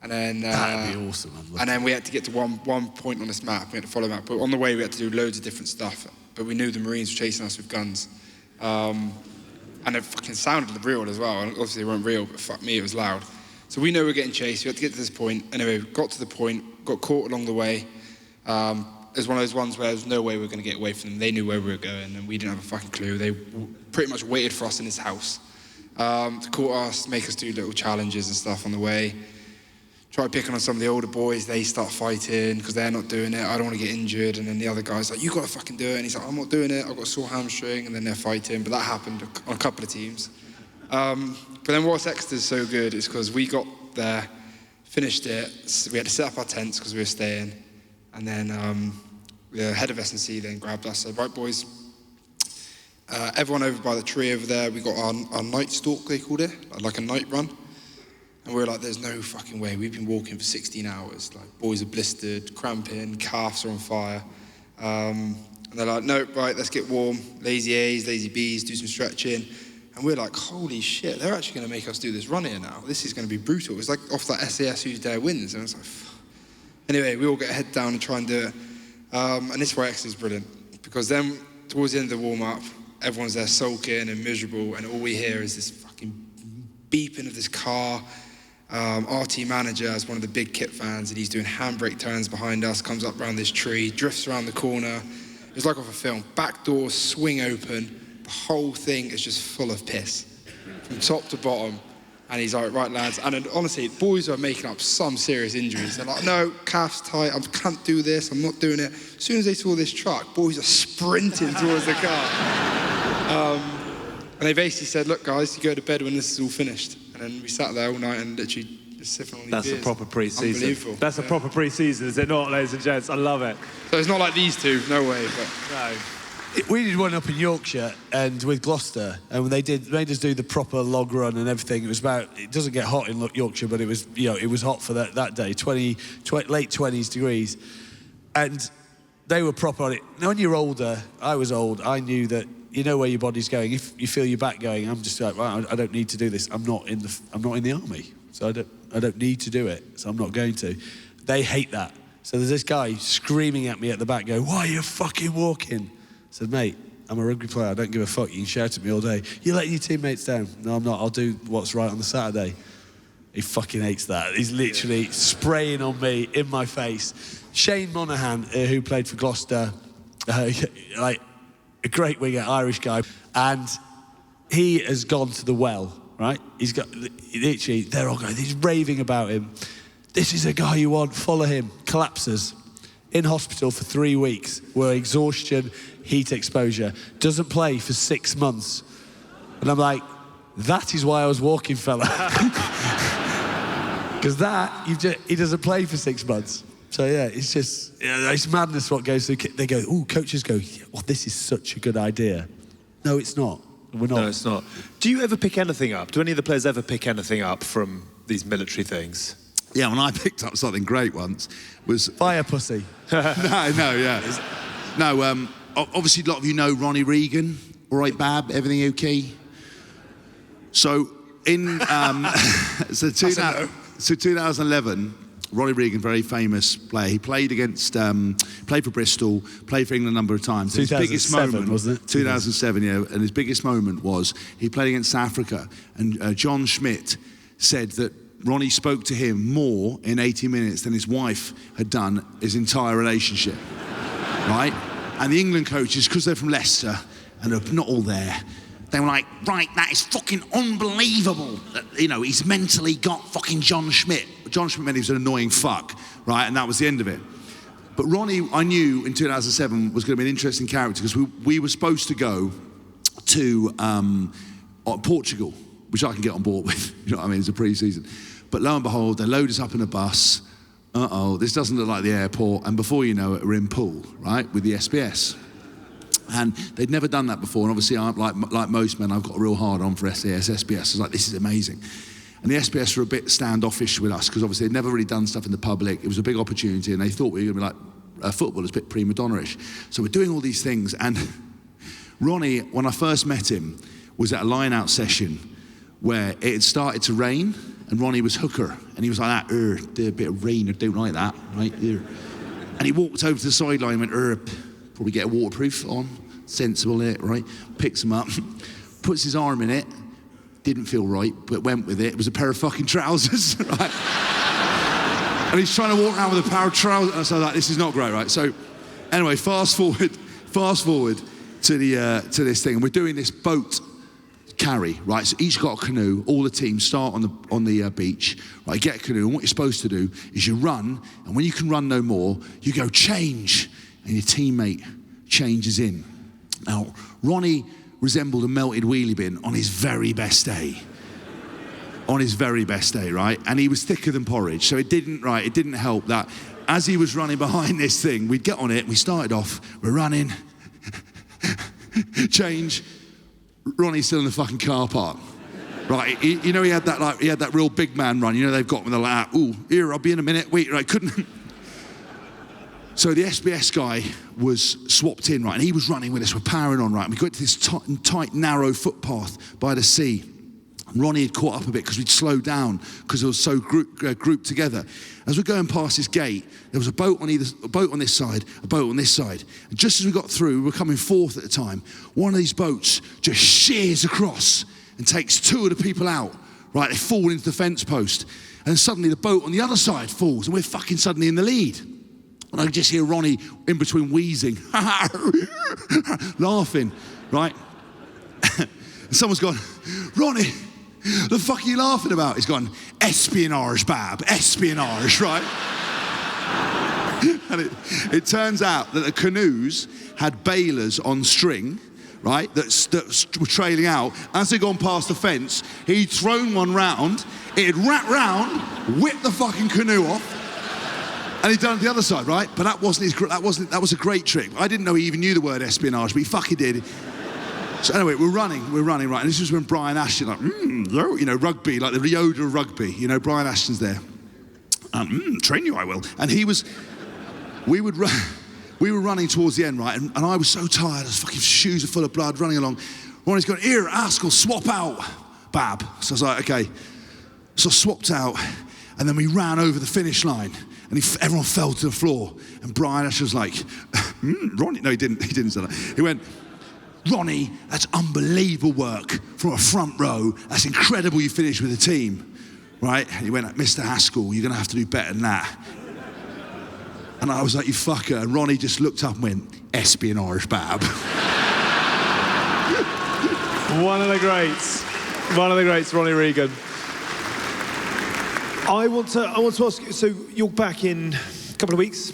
and then That'd be awesome. and then we had to get to one point on this map. We had to follow the map, but on the way we had to do loads of different stuff. But we knew the Marines were chasing us with guns, and it fucking sounded real as well. And obviously they weren't real, but fuck me, it was loud. So we know we're getting chased. We had to get to this point. Anyway, we got to the point, got caught along the way. It was one of those ones where there was no way we were going to get away from them. They knew where we were going, and we didn't have a fucking clue. They pretty much waited for us in his house to caught us, make us do little challenges and stuff on the way. Try picking on some of the older boys. They start fighting because they're not doing it. I don't want to get injured. And then the other guy's like, you got to fucking do it. And he's like, I'm not doing it. I've got a sore hamstring. And then they're fighting. But that happened on a couple of teams. But then what's Exeter's so good is because we got there, finished it. We had to set up our tents because we were staying. And then the head of S&C then grabbed us, said, right, boys, everyone over by the tree over there, we got our night stalk, they called it, like a night run. And we were like, there's no fucking way. We've been walking for 16 hours. Like, boys are blistered, cramping, calves are on fire. And they're like, no, right, let's get warm. Lazy A's, lazy B's, do some stretching. And we're like, holy shit, they're actually going to make us do this run here now. This is going to be brutal. It's like off that SAS Who's Dare wins. And it's like, anyway, we all get a head down and try and do it. And this is where Exeter's brilliant. Because then, towards the end of the warm-up, everyone's there sulking and miserable, and all we hear is this fucking beeping of this car. Our team manager is one of the big kit fans, and he's doing handbrake turns behind us, comes up around this tree, drifts around the corner. It's like off a film. Back doors swing open. The whole thing is just full of piss from top to bottom. And he's like, right, lads. And honestly, boys are making up some serious injuries. They're like, no, calf's tight. I can't do this. I'm not doing it. As soon as they saw this truck, boys are sprinting towards the car. And they basically said, look, guys, you go to bed when this is all finished. And then we sat there all night and literally just sipping on these That's beers. a proper pre-season. Unbelievable. That's a proper pre-season, is it not, ladies and gents? I love it. So it's not like these two, no way. But No. We did one up in Yorkshire and with Gloucester, and when they made us do the proper log run and everything. It doesn't get hot in Yorkshire, but it was hot for that day, late 20s degrees, and they were proper on it. Now, when you're older, I was old, I knew that you know where your body's going. If you feel your back going, I'm just like, well, I don't need to do this. I'm not in the army, so I don't need to do it. So I'm not going to. They hate that. So there's this guy screaming at me at the back, going, "Why are you fucking walking?" I said, "Mate, I'm a rugby player. I don't give a fuck. You can shout at me all day. You're letting your teammates down." "No, I'm not. I'll do what's right on the Saturday." He fucking hates that. He's literally spraying on me in my face. Shane Monaghan, who played for Gloucester, like a great winger, Irish guy, and he has gone to the well, right? He's got, literally, they're all going, he's raving about him. "This is a guy you want, follow him." Collapses. In hospital for 3 weeks, where exhaustion, heat exposure. Doesn't play for 6 months. And I'm like, that is why I was walking, fella. Because he doesn't play for 6 months. So yeah, it's just, it's madness what goes through. They go, coaches go, "Oh, this is such a good idea." No, it's not. We're not. No, it's not. Do you ever pick anything up? Do any of the players ever pick anything up from these military things? Yeah, when I picked up something great once was... Fire pussy. No, obviously a lot of you know Ronnie Regan. All right, Bab, everything okay? So in 2011, Ronnie Regan, very famous player. He played played for Bristol, played for England a number of times. 2007, his biggest moment, wasn't it? 2007, yeah. And his biggest moment was he played against Africa, and John Schmidt said that Ronnie spoke to him more in 80 minutes than his wife had done his entire relationship, right? And the England coaches, because they're from Leicester and are not all there, they were like, right, that is fucking unbelievable. He's mentally got fucking John Schmidt. John Schmidt meant he was an annoying fuck, right? And that was the end of it. But Ronnie, I knew in 2007 was going to be an interesting character because we were supposed to go to Portugal, which I can get on board with. You know what I mean? It's a pre-season. But lo and behold, they load us up in a bus. This doesn't look like the airport. And before you know it, we're in Poole, right, with the SBS. And they'd never done that before. And obviously, like most men, I've got a real hard on for SAS, SBS. I was like, this is amazing. And the SBS were a bit standoffish with us because obviously they'd never really done stuff in the public. It was a big opportunity, and they thought we were going to be like footballers, a bit prima donna-ish. So we're doing all these things, and Ronnie, when I first met him, was at a line-out session where it had started to rain, and Ronnie was hooker, and he was like that, a bit of rain, I don't like that, right? And he walked over to the sideline and went, probably get a waterproof on, sensible in it, right? Picks him up, puts his arm in it, didn't feel right, but went with it. It was a pair of fucking trousers, right? And he's trying to walk around with a pair of trousers, and I was like, this is not great, right? So, anyway, fast forward to this thing, and we're doing this boat carry, right? So each got a canoe. All the teams start on the beach, right? You get a canoe, and what you're supposed to do is you run, and when you can run no more, you go change, and your teammate changes in. Now, Ronnie resembled a melted wheelie bin on his very best day. On his very best day, right? And he was thicker than porridge, so it didn't help that as he was running behind this thing, we'd get on it, we started off, we're running, change, Ronnie's still in the fucking car park. Right, he had that real big man run, they've got when they're like, ooh, here, I'll be in a minute, wait, right, couldn't. So the SBS guy was swapped in, right, and he was running with us, we're powering on, right, and we got to this tight, narrow footpath by the sea. And Ronnie had caught up a bit because we'd slowed down because it was so grouped together. As we're going past this gate, there was a boat on this side, a boat on this side. And just as we got through, we were coming fourth at the time, one of these boats just shears across and takes two of the people out. Right, they fall into the fence post. And suddenly the boat on the other side falls and we're fucking suddenly in the lead. And I could just hear Ronnie in between wheezing, laughing, right? And someone's gone, Ronnie, the fuck are you laughing about? He's gone, espionage, Bab, espionage, right? And it turns out that the canoes had bailers on string, right, that were trailing out. As they'd gone past the fence, he'd thrown one round, it had wrapped round, whipped the fucking canoe off, and he'd done it the other side, right? But that was a great trick. I didn't know he even knew the word espionage, but he fucking did. So anyway, we're running, right? And this was when Brian Ashton, rugby, like the Yoda of rugby, Brian Ashton's there. Train you, I will. And we were running towards the end, right? And I was so tired, his fucking shoes are full of blood, running along. Ronnie's going, here, Hask will swap out, Bab. So I was like, okay. So I swapped out, and then we ran over the finish line, and everyone fell to the floor. And Brian Ashton was like, Ronnie, no, he didn't say that. He went, Ronnie, that's unbelievable work from a front row. That's incredible you finished with the team, right? And he went, Mr. Haskell, you're going to have to do better than that. And I was like, you fucker. And Ronnie just looked up and went, espionage, Bab. One of the greats, Ronnie Regan. I want to ask you, so you're back in a couple of weeks.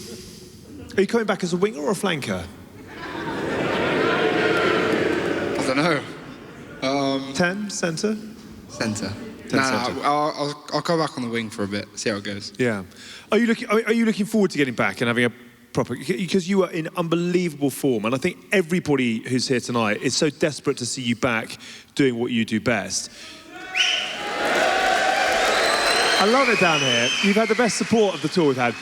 Are you coming back as a winger or a flanker? I don't know. 10, centre? Centre. I'll go back on the wing for a bit, see how it goes. Yeah. Are you looking forward to getting back and having a proper, because you are in unbelievable form, and I think everybody who's here tonight is so desperate to see you back doing what you do best. I love it down here. You've had the best support of the tour we've had.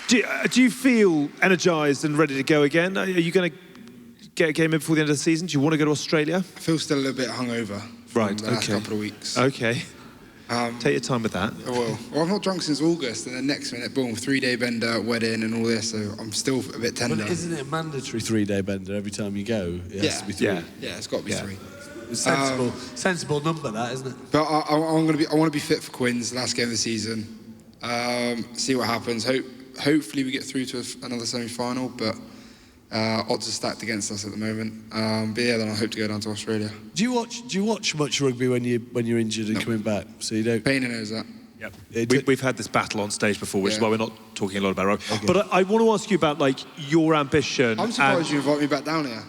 Do you feel energised and ready to go again? Are you going to get a game in before the end of the season? Do you want to go to Australia? I feel still a little bit hungover from the last couple of weeks. Okay. Take your time with that. I will. Well, I've not drunk since August, and then next minute, boom, 3-day bender, wedding and all this, so I'm still a bit tender. But isn't it a mandatory 3-day bender every time you go? It has to be 3. Yeah, it's got to be 3. It's a sensible number, that, isn't it? But I want to be fit for Quins, last game of the season. See what happens. Hopefully we get through to another semi-final, but odds are stacked against us at the moment. But yeah, then I hope to go down to Australia. Do you watch much rugby when you're injured and coming back? So you don't. Painter knows that. Yep. We've had this battle on stage before, which is why we're not talking a lot about rugby. Okay. But I want to ask you about your ambition. I'm surprised you invite me back down here.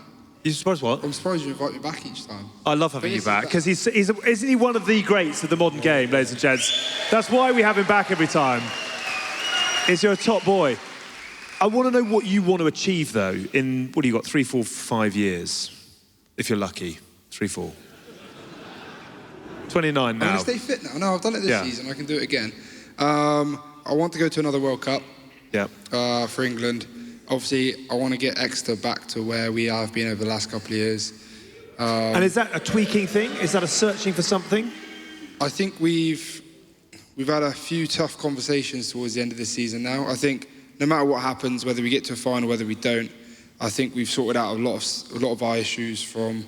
You surprised what? I'm surprised you invite me back each time. I love having you back, because isn't he one of the greats of the modern game, ladies and gents? That's why we have him back every time. You're a top boy. I want to know what you want to achieve, though, in, what do you got, 3, 4, 5 years? If you're lucky. 3, 4. 29 now. I'm going to stay fit now. No, I've done it this season. I can do it again. I want to go to another World Cup for England. Obviously, I want to get Exeter back to where we have been over the last couple of years. And is that a tweaking thing? Is that a searching for something? I think we've had a few tough conversations towards the end of this season now. I think no matter what happens, whether we get to a final, whether we don't, I think we've sorted out a lot of our issues from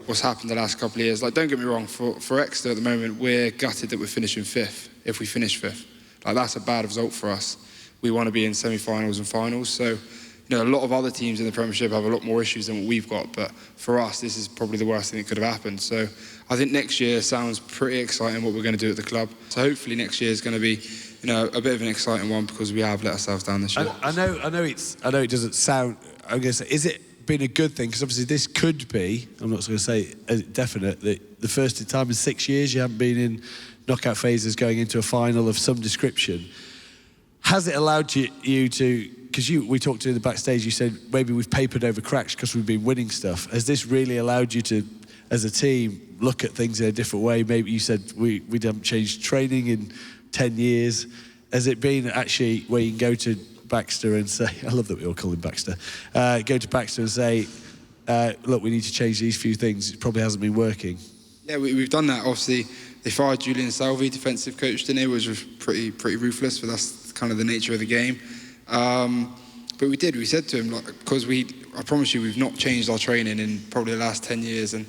what's happened the last couple of years. Like, don't get me wrong, for Exeter at the moment, we're gutted that we're finishing 5th, if we finish 5th. Like, that's a bad result for us. We want to be in semi-finals and finals. So, you know, a lot of other teams in the Premiership have a lot more issues than what we've got. But for us, this is probably the worst thing that could have happened. So I think next year sounds pretty exciting, what we're going to do at the club. So hopefully next year is going to be, you know, a bit of an exciting one, because we have let ourselves down this year. I know it doesn't sound, I'm going to say, is it been a good thing? Because obviously this could be, I'm not going to say definite, that the first time in 6 years you haven't been in knockout phases going into a final of some description. Has it allowed you to, because we talked to you in the backstage, you said maybe we've papered over cracks because we've been winning stuff. Has this really allowed you to, as a team, look at things in a different way? Maybe you said we haven't changed training in 10 years. Has it been actually where you can go to Baxter and say, I love that we all call him Baxter, go to Baxter and say, look, we need to change these few things. It probably hasn't been working. Yeah, we've done that. Obviously, they fired Julian Salvi, defensive coach, didn't they, which was pretty ruthless, but that's kind of the nature of the game. But we said to him, like, because I promise you, we've not changed our training in probably the last 10 years. And,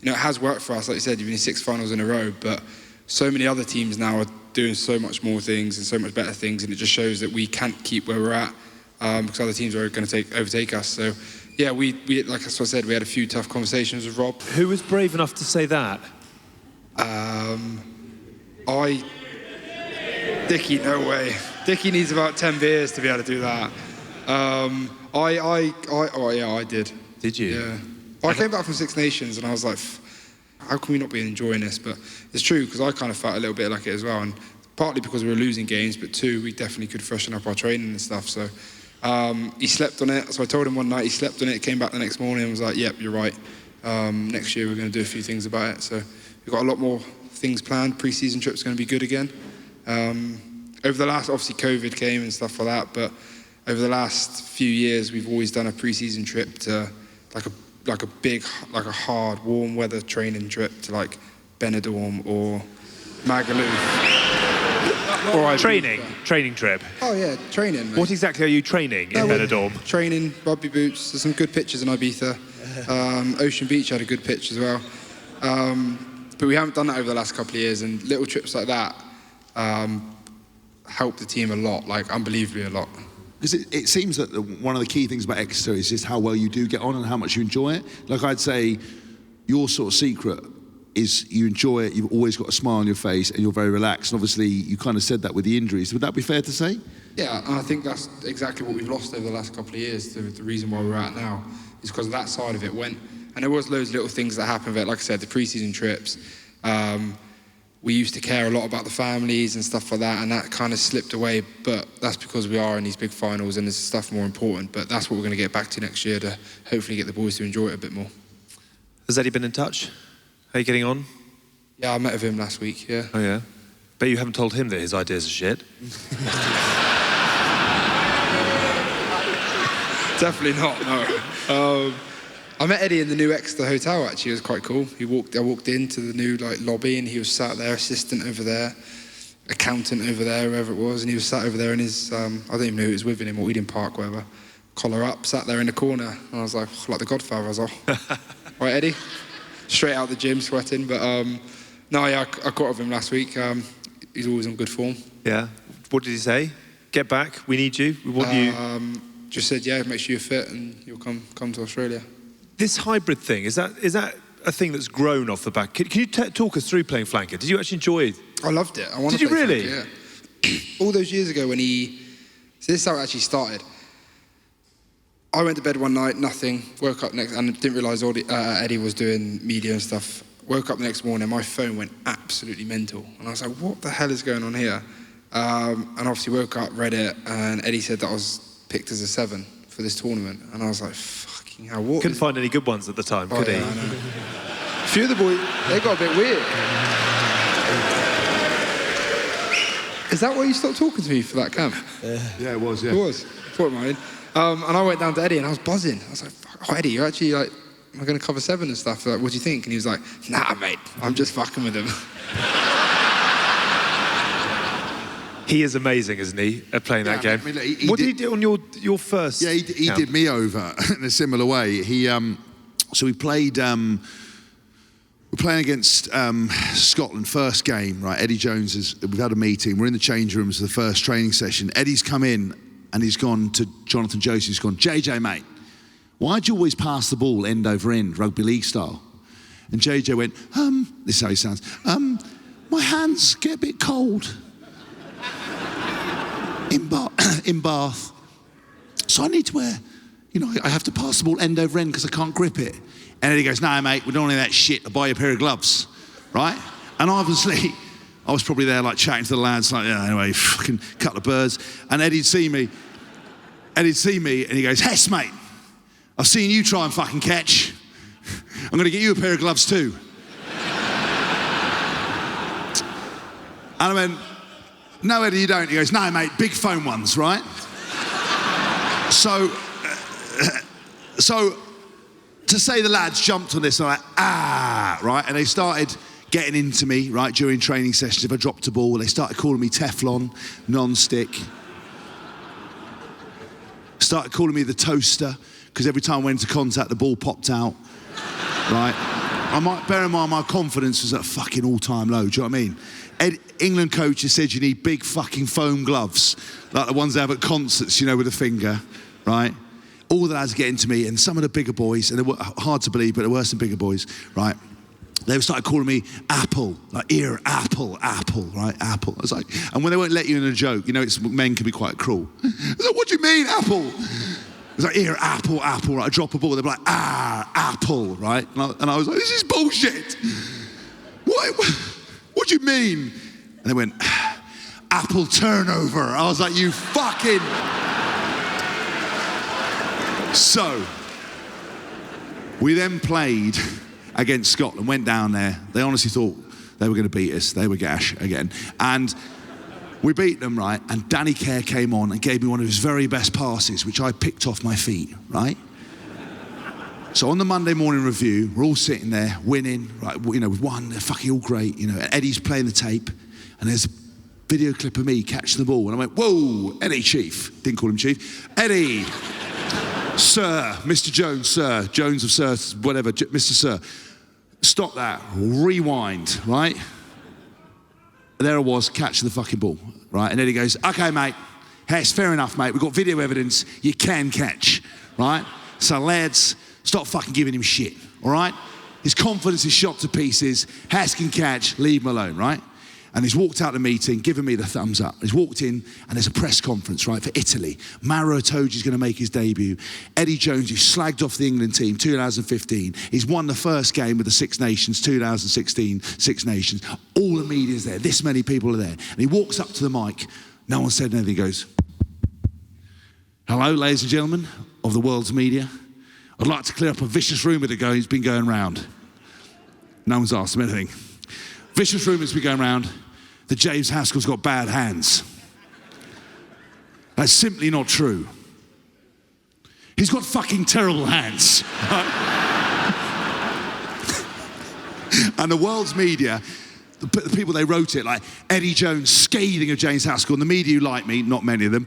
you know, it has worked for us. Like you said, you've been in 6 finals in a row, but so many other teams now are doing so much more things and so much better things. And it just shows that we can't keep where we're at, because other teams are going to overtake us. So, yeah, we like I said, we had a few tough conversations with Rob. Who was brave enough to say that? Dickie, no way. Dickie needs about 10 beers to be able to do that. I did. Did you? Yeah. I came back from Six Nations and I was like, how can we not be enjoying this? But it's true, because I kind of felt a little bit like it as well. And partly because we were losing games, but 2, we definitely could freshen up our training and stuff. So he slept on it. So I told him one night, he slept on it, came back the next morning and was like, yep, you're right. Next year we're going to do a few things about it. So we've got a lot more things planned. Pre-season trip's going to be good again. Over the last, obviously COVID came and stuff like that, but over the last few years we've always done a pre-season trip to like a hard warm weather training trip to like Benidorm or Magaluf. Or training trip. Oh yeah, training, mate. What exactly are you training in Benidorm? Training, rugby boots. There's some good pictures in Ibiza. Ocean Beach had a good pitch as well. But we haven't done that over the last couple of years, and little trips like that help the team a lot, like unbelievably a lot. Because it seems that one of the key things about Exeter is just how well you do get on and how much you enjoy it. Like, I'd say your sort of secret is you enjoy it, you've always got a smile on your face, and you're very relaxed. And obviously, you kind of said that with the injuries. Would that be fair to say? Yeah, and I think that's exactly what we've lost over the last couple of years. The reason why we're at now is because that side of it went. And there was loads of little things that happened with it. Like I said, the pre-season trips. We used to care a lot about the families and stuff like that, and that kind of slipped away. But that's because we are in these big finals and there's stuff more important. But that's what we're going to get back to next year, to hopefully get the boys to enjoy it a bit more. Has Eddie been in touch? How are you getting on? Yeah, I met with him last week, yeah. Oh, yeah? Bet you haven't told him that his ideas are shit. Definitely not, no. I met Eddie in the new Exeter hotel, actually. It was quite cool. I walked into the new lobby and he was sat there, assistant over there, accountant over there, whoever it was, and he was sat over there in his, I don't even know who was with him, or Eden Park, whatever, collar up, sat there in the corner, and I was like the Godfather. I was like, right, Eddie? Straight out the gym, sweating, but no, yeah, I caught up with him last week. He's always on good form. Yeah. What did he say? Get back, we need you, we want you. Just said, yeah, make sure you're fit and you'll come to Australia. This hybrid thing, is that a thing that's grown off the back? Can you talk us through playing flanker? Did you actually enjoy it? I loved it. I wanted to play really? Flanker, yeah. All those years ago when so this is how it actually started. I went to bed one night, nothing, woke up next, and didn't realise Eddie was doing media and stuff. Woke up the next morning, my phone went absolutely mental. And I was like, what the hell is going on here? And obviously woke up, read it, and Eddie said that I was picked as a 7 for this tournament. And I was like, fucking hell, what? Couldn't find any good ones at the time, could he? Yeah, I know. A few of the boys, they got a bit weird. Is that why you stopped talking to me for that camp? Yeah, it was, yeah. It was. Thought it might. And I went down to Eddie and I was buzzing. I was like, oh, Eddie, you're actually like am I going to cover 7 and stuff? Like, what do you think? And he was like, nah, mate, I'm just fucking with him. He is amazing, isn't he, at playing that game? I mean, look, What did he do on your first? Yeah, he did me over in a similar way. So we played. We're playing against Scotland, first game, right? Eddie Jones we've had a meeting. We're in the change rooms for the first training session. Eddie's come in and he's gone to Jonathan Josie. He's gone, JJ, mate, why'd you always pass the ball end over end, rugby league style? And JJ went, this is how he sounds, my hands get a bit cold in Bath. So I need to wear, I have to pass the ball end over end because I can't grip it. And Eddie goes, no, mate, we don't want any of that shit. I'll buy you a pair of gloves, right? And obviously, I was probably there like chatting to the lads, like, yeah, anyway, fucking couple of birds. And Eddie'd see me, and he goes, Hess, mate, I've seen you try and fucking catch. I'm going to get you a pair of gloves too. And I went, no, Eddie, you don't. He goes, no, mate, big foam ones, right? So, to say the lads jumped on this, and I'm like, right? And they started getting into me, right, during training sessions. If I dropped a ball, they started calling me Teflon, non-stick. Started calling me the toaster, because every time I went into contact, the ball popped out, right? Bear in mind, my confidence was at a fucking all-time low, do you know what I mean? England coaches said you need big fucking foam gloves, like the ones they have at concerts, with a finger, right? All the lads get into me, and some of the bigger boys, and they were hard to believe, but there were some bigger boys, right? They started calling me Apple, like ear, apple, right? Apple. I was like, and when they won't let you in a joke, men can be quite cruel. I was like, what do you mean, apple? It was like, ear, apple, right? I drop a ball, they'd be like, apple, right? And I was like, this is bullshit. What do you mean? And they went, apple turnover. I was like, you fucking... So, we then played against Scotland, went down there. They honestly thought they were going to beat us. They were gash again. And we beat them, right? And Danny Kerr came on and gave me one of his very best passes, which I picked off my feet, right? So on the Monday morning review, we're all sitting there, winning, right? We've won, they're fucking all great, Eddie's playing the tape, and there's a video clip of me catching the ball, and I went, whoa, Eddie Chief. Didn't call him Chief. Eddie, Sir, Mr. Jones, Sir, Jones of Sir, whatever, Mr. Sir. Stop that, rewind, right? And there I was, catching the fucking ball, right? And Eddie goes, okay, mate, hey, it's fair enough, mate. We've got video evidence, you can catch, right? So lads, stop fucking giving him shit, all right? His confidence is shot to pieces. Hask can catch, leave him alone, right? And he's walked out the meeting, giving me the thumbs up. He's walked in, and there's a press conference, right, for Italy. Mauro Itoje's going to make his debut. Eddie Jones, who slagged off the England team 2015. He's won the first game with the Six Nations, 2016 Six Nations. All the media's there. This many people are there. And he walks up to the mic. No one said anything. He goes, hello, ladies and gentlemen of the world's media. I'd like to clear up a vicious rumour that's been going round. No one's asked him anything. Vicious rumours been going round that James Haskell's got bad hands. That's simply not true. He's got fucking terrible hands. And the world's media, the people they wrote it, like Eddie Jones scathing of James Haskell, and the media who like me, not many of them,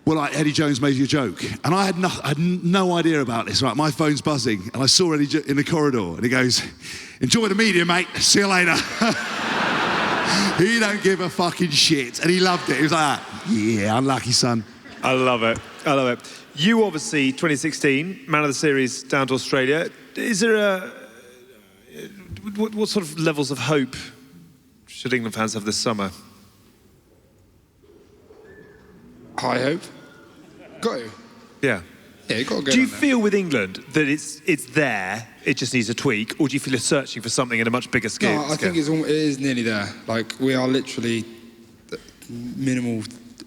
were like, Eddie Jones made you a joke. And I had no idea about this, right? My phone's buzzing, and I saw Eddie in the corridor, and he goes, enjoy the media, mate. See you later. He don't give a fucking shit. And he loved it. He was like, yeah, unlucky, son. I love it. You obviously, 2016, man of the series down to Australia. Is there what sort of levels of hope should England fans have this summer? High hope. Got to. Yeah. Yeah, you got to go. Do you down feel with England that it's there, it just needs a tweak, or do you feel you're searching for something in a much bigger scale? No, I think it is nearly there. Like, we are literally minimal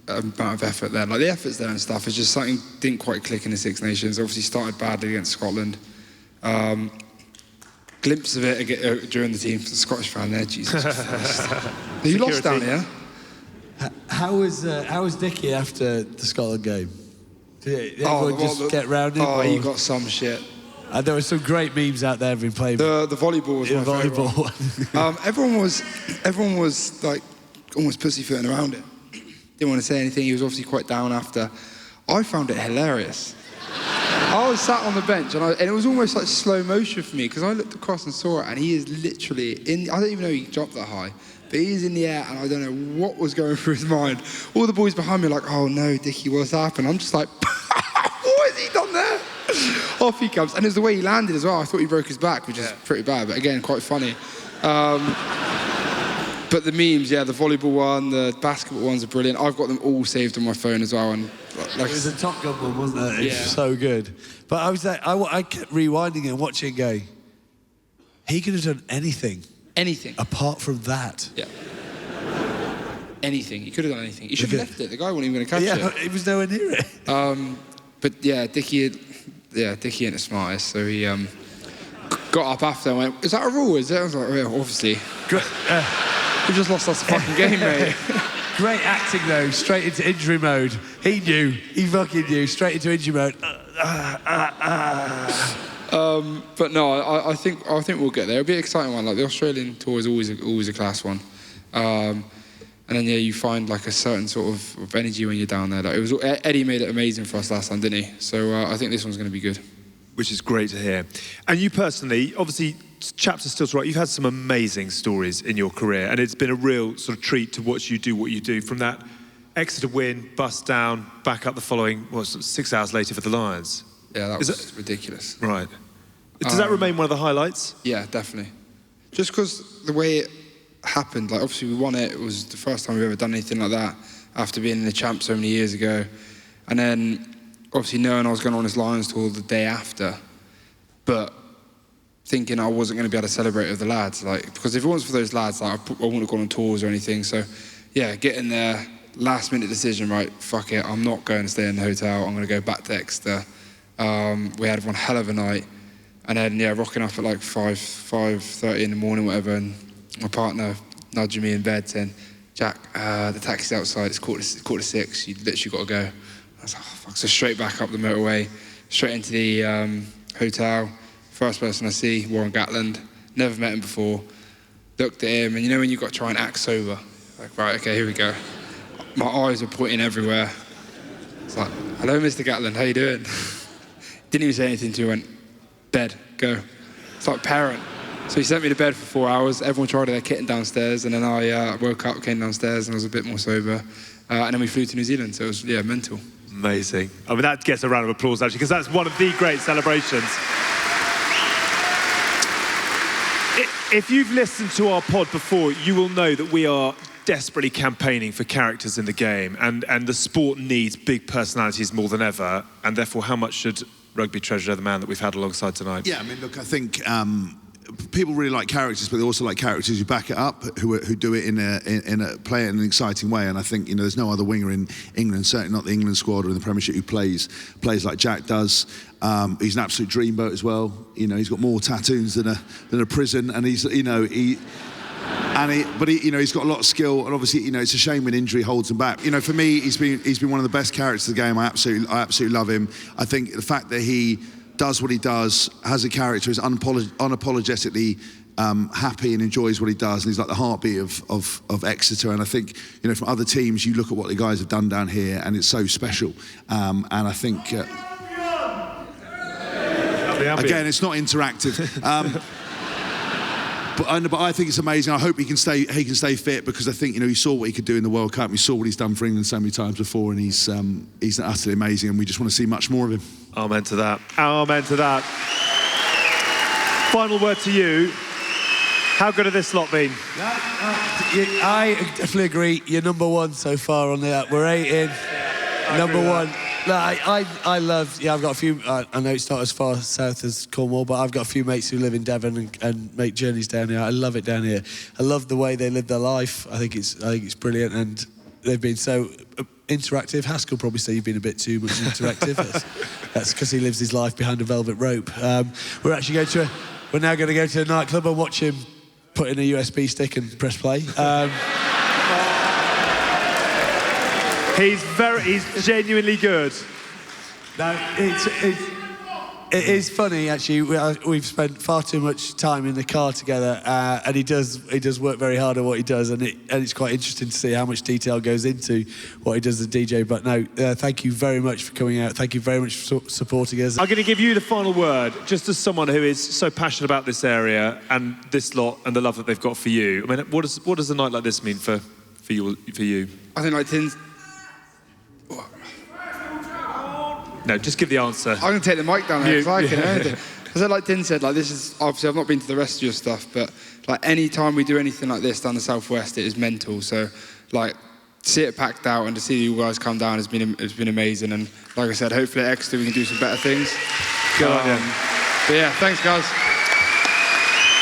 amount of effort there. Like, the effort's there and stuff. It's just something didn't quite click in the Six Nations. Obviously started badly against Scotland. Glimpse of it during the team. The Scottish fan there, Jesus Christ. You lost down here? How was Dickie after the Scotland game? Did everyone just get round him? Oh, he got some shit. And there were some great memes out there being played. The volleyball was my favourite one. volleyball. Everyone was like almost pussyfooting around it. Didn't want to say anything. He was obviously quite down after. I found it hilarious. I was sat on the bench and it was almost like slow motion for me because I looked across and saw it and he is literally in. I don't even know he jumped that high, but he is in the air and I don't know what was going through his mind. All the boys behind me are like, "Oh no, Dickie, what's happened?" I'm just like, "What has he done there?" Off he comes, and it was the way he landed as well. I thought he broke his back, which is pretty bad, but again, quite funny. But the memes, the volleyball one, the basketball ones are brilliant. I've got them all saved on my phone as well. And like, It was a Top Gun one, wasn't it? It Yeah. was so good. But I was like, I kept rewinding it and watching it going, he could have done anything. Anything. Apart from that. Yeah. Anything. He could have done anything. He should have left it. The guy wasn't even going to catch Yeah, it. he was nowhere near it. But yeah, Dickie ain't the smartest. So he got up after and went, "Is that a rule? Is it?" I was like, "Oh, yeah, obviously." We just lost us the fucking game, mate. Great acting though, straight into injury mode. He knew, he fucking knew, straight into injury mode. But no, I think we'll get there. It'll be an exciting one. Like the Australian tour is always a class one. And then you find like a certain sort of energy when you're down there. Like Eddie made it amazing for us last time, didn't he? So I think this one's going to be good. Which is great to hear. And you personally, obviously, chapters still to write. You've had some amazing stories in your career, and it's been a real sort of treat to watch you do what you do. From that Exeter win, bust down, back up the following, 6 hours later for the Lions. Yeah, that was ridiculous. Right. Does that remain one of the highlights? Yeah, definitely. Just because the way it happened, like obviously we won it. It was the first time we've ever done anything like that after being in the champ so many years ago. And then obviously knowing I was going on this Lions tour the day after, but thinking I wasn't going to be able to celebrate with the lads, like, because if it wasn't for those lads, like, I wouldn't have gone on tours or anything. So yeah, getting there, last minute decision, right, fuck it, I'm not going to stay in the hotel, I'm going to go back to Exeter. We had one hell of a night, and then rocking up at like 5:30 in the morning, whatever, and my partner nudging me in bed saying, "Jack, the taxi's outside, it's quarter to 6, you literally got to go." I was like, "Oh, fuck." So straight back up the motorway, straight into the hotel. First person I see, Warren Gatland. Never met him before. Looked at him, and you know when you've got to try and act sober? Like, right, okay, here we go. My eyes were pointing everywhere. It's like, "Hello, Mr. Gatland, how you doing?" Didn't even say anything to him, went, "Bed, go." It's like parent. So he sent me to bed for 4 hours. Everyone tried their kitten downstairs, and then I woke up, came downstairs, and I was a bit more sober. And then we flew to New Zealand, so it was, mental. Amazing. I mean, that gets a round of applause, actually, because that's one of the great celebrations. If you've listened to our pod before, you will know that we are desperately campaigning for characters in the game, and the sport needs big personalities more than ever, and therefore how much should Rugby treasure the man that we've had alongside tonight? Yeah, I mean, look, I think people really like characters, but they also like characters who back it up, who do it in a play it in an exciting way. And I think there's no other winger in England, certainly not the England squad or in the Premiership, who plays like Jack does. He's an absolute dreamboat as well. He's got more tattoos than a prison, and he's got a lot of skill, and obviously it's a shame when injury holds him back. For me, he's been one of the best characters of the game. I absolutely love him. I think the fact that he does what he does, has a character, is unapologetically happy and enjoys what he does, and he's like the heartbeat of Exeter. And I think from other teams, you look at what the guys have done down here, and it's so special. And I think again, it's not interactive. But I think it's amazing. I hope he can stay fit, because I think he saw what he could do in the World Cup. We saw what he's done for England so many times before, and he's utterly amazing, and we just want to see much more of him. Amen to that. Amen to that. Final word to you. How good have this lot been? I definitely agree. You're number one so far on that. We're 8 in. Number one. No, I love. I've got a few. I know it's not as far south as Cornwall, but I've got a few mates who live in Devon and make journeys down here. I love it down here. I love the way they live their life. I think it's brilliant, and they've been so interactive. Hask will probably say you've been a bit too much interactive. That's because he lives his life behind a velvet rope. We're now going to go to a nightclub and watch him put in a USB stick and press play. He's genuinely good. No, It is funny, actually. We've spent far too much time in the car together, and he does work very hard at what he does, and it's quite interesting to see how much detail goes into what he does as a DJ. But no, thank you very much for coming out. Thank you very much for supporting us. I'm going to give you the final word, just as someone who is so passionate about this area and this lot and the love that they've got for you. I mean, what does a night like this mean for you? I think like Tinds. No, just give the answer. I'm going to take the mic down there because I can anything. Because like Tin said, like this is, obviously I've not been to the rest of your stuff, but like any time we do anything like this down the southwest, it is mental. So like to see it packed out and to see you guys come down has been amazing. And like I said, hopefully at Exeter we can do some better things. Good on you. But yeah, thanks guys.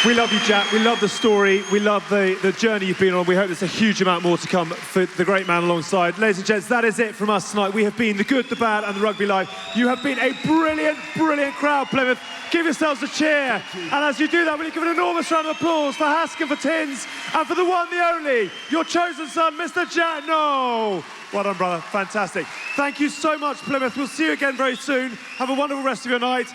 We love you, Jack. We love the story. We love the journey you've been on. We hope there's a huge amount more to come for the great man alongside. Ladies and gents, that is it from us tonight. We have been the good, the bad, and the Rugby Live. You have been a brilliant, brilliant crowd, Plymouth. Give yourselves a cheer. And as you do that, will you give an enormous round of applause for Hask and for Tinds, and for the one, the only, your chosen son, Mr. Jack Nowell. Well done, brother. Fantastic. Thank you so much, Plymouth. We'll see you again very soon. Have a wonderful rest of your night.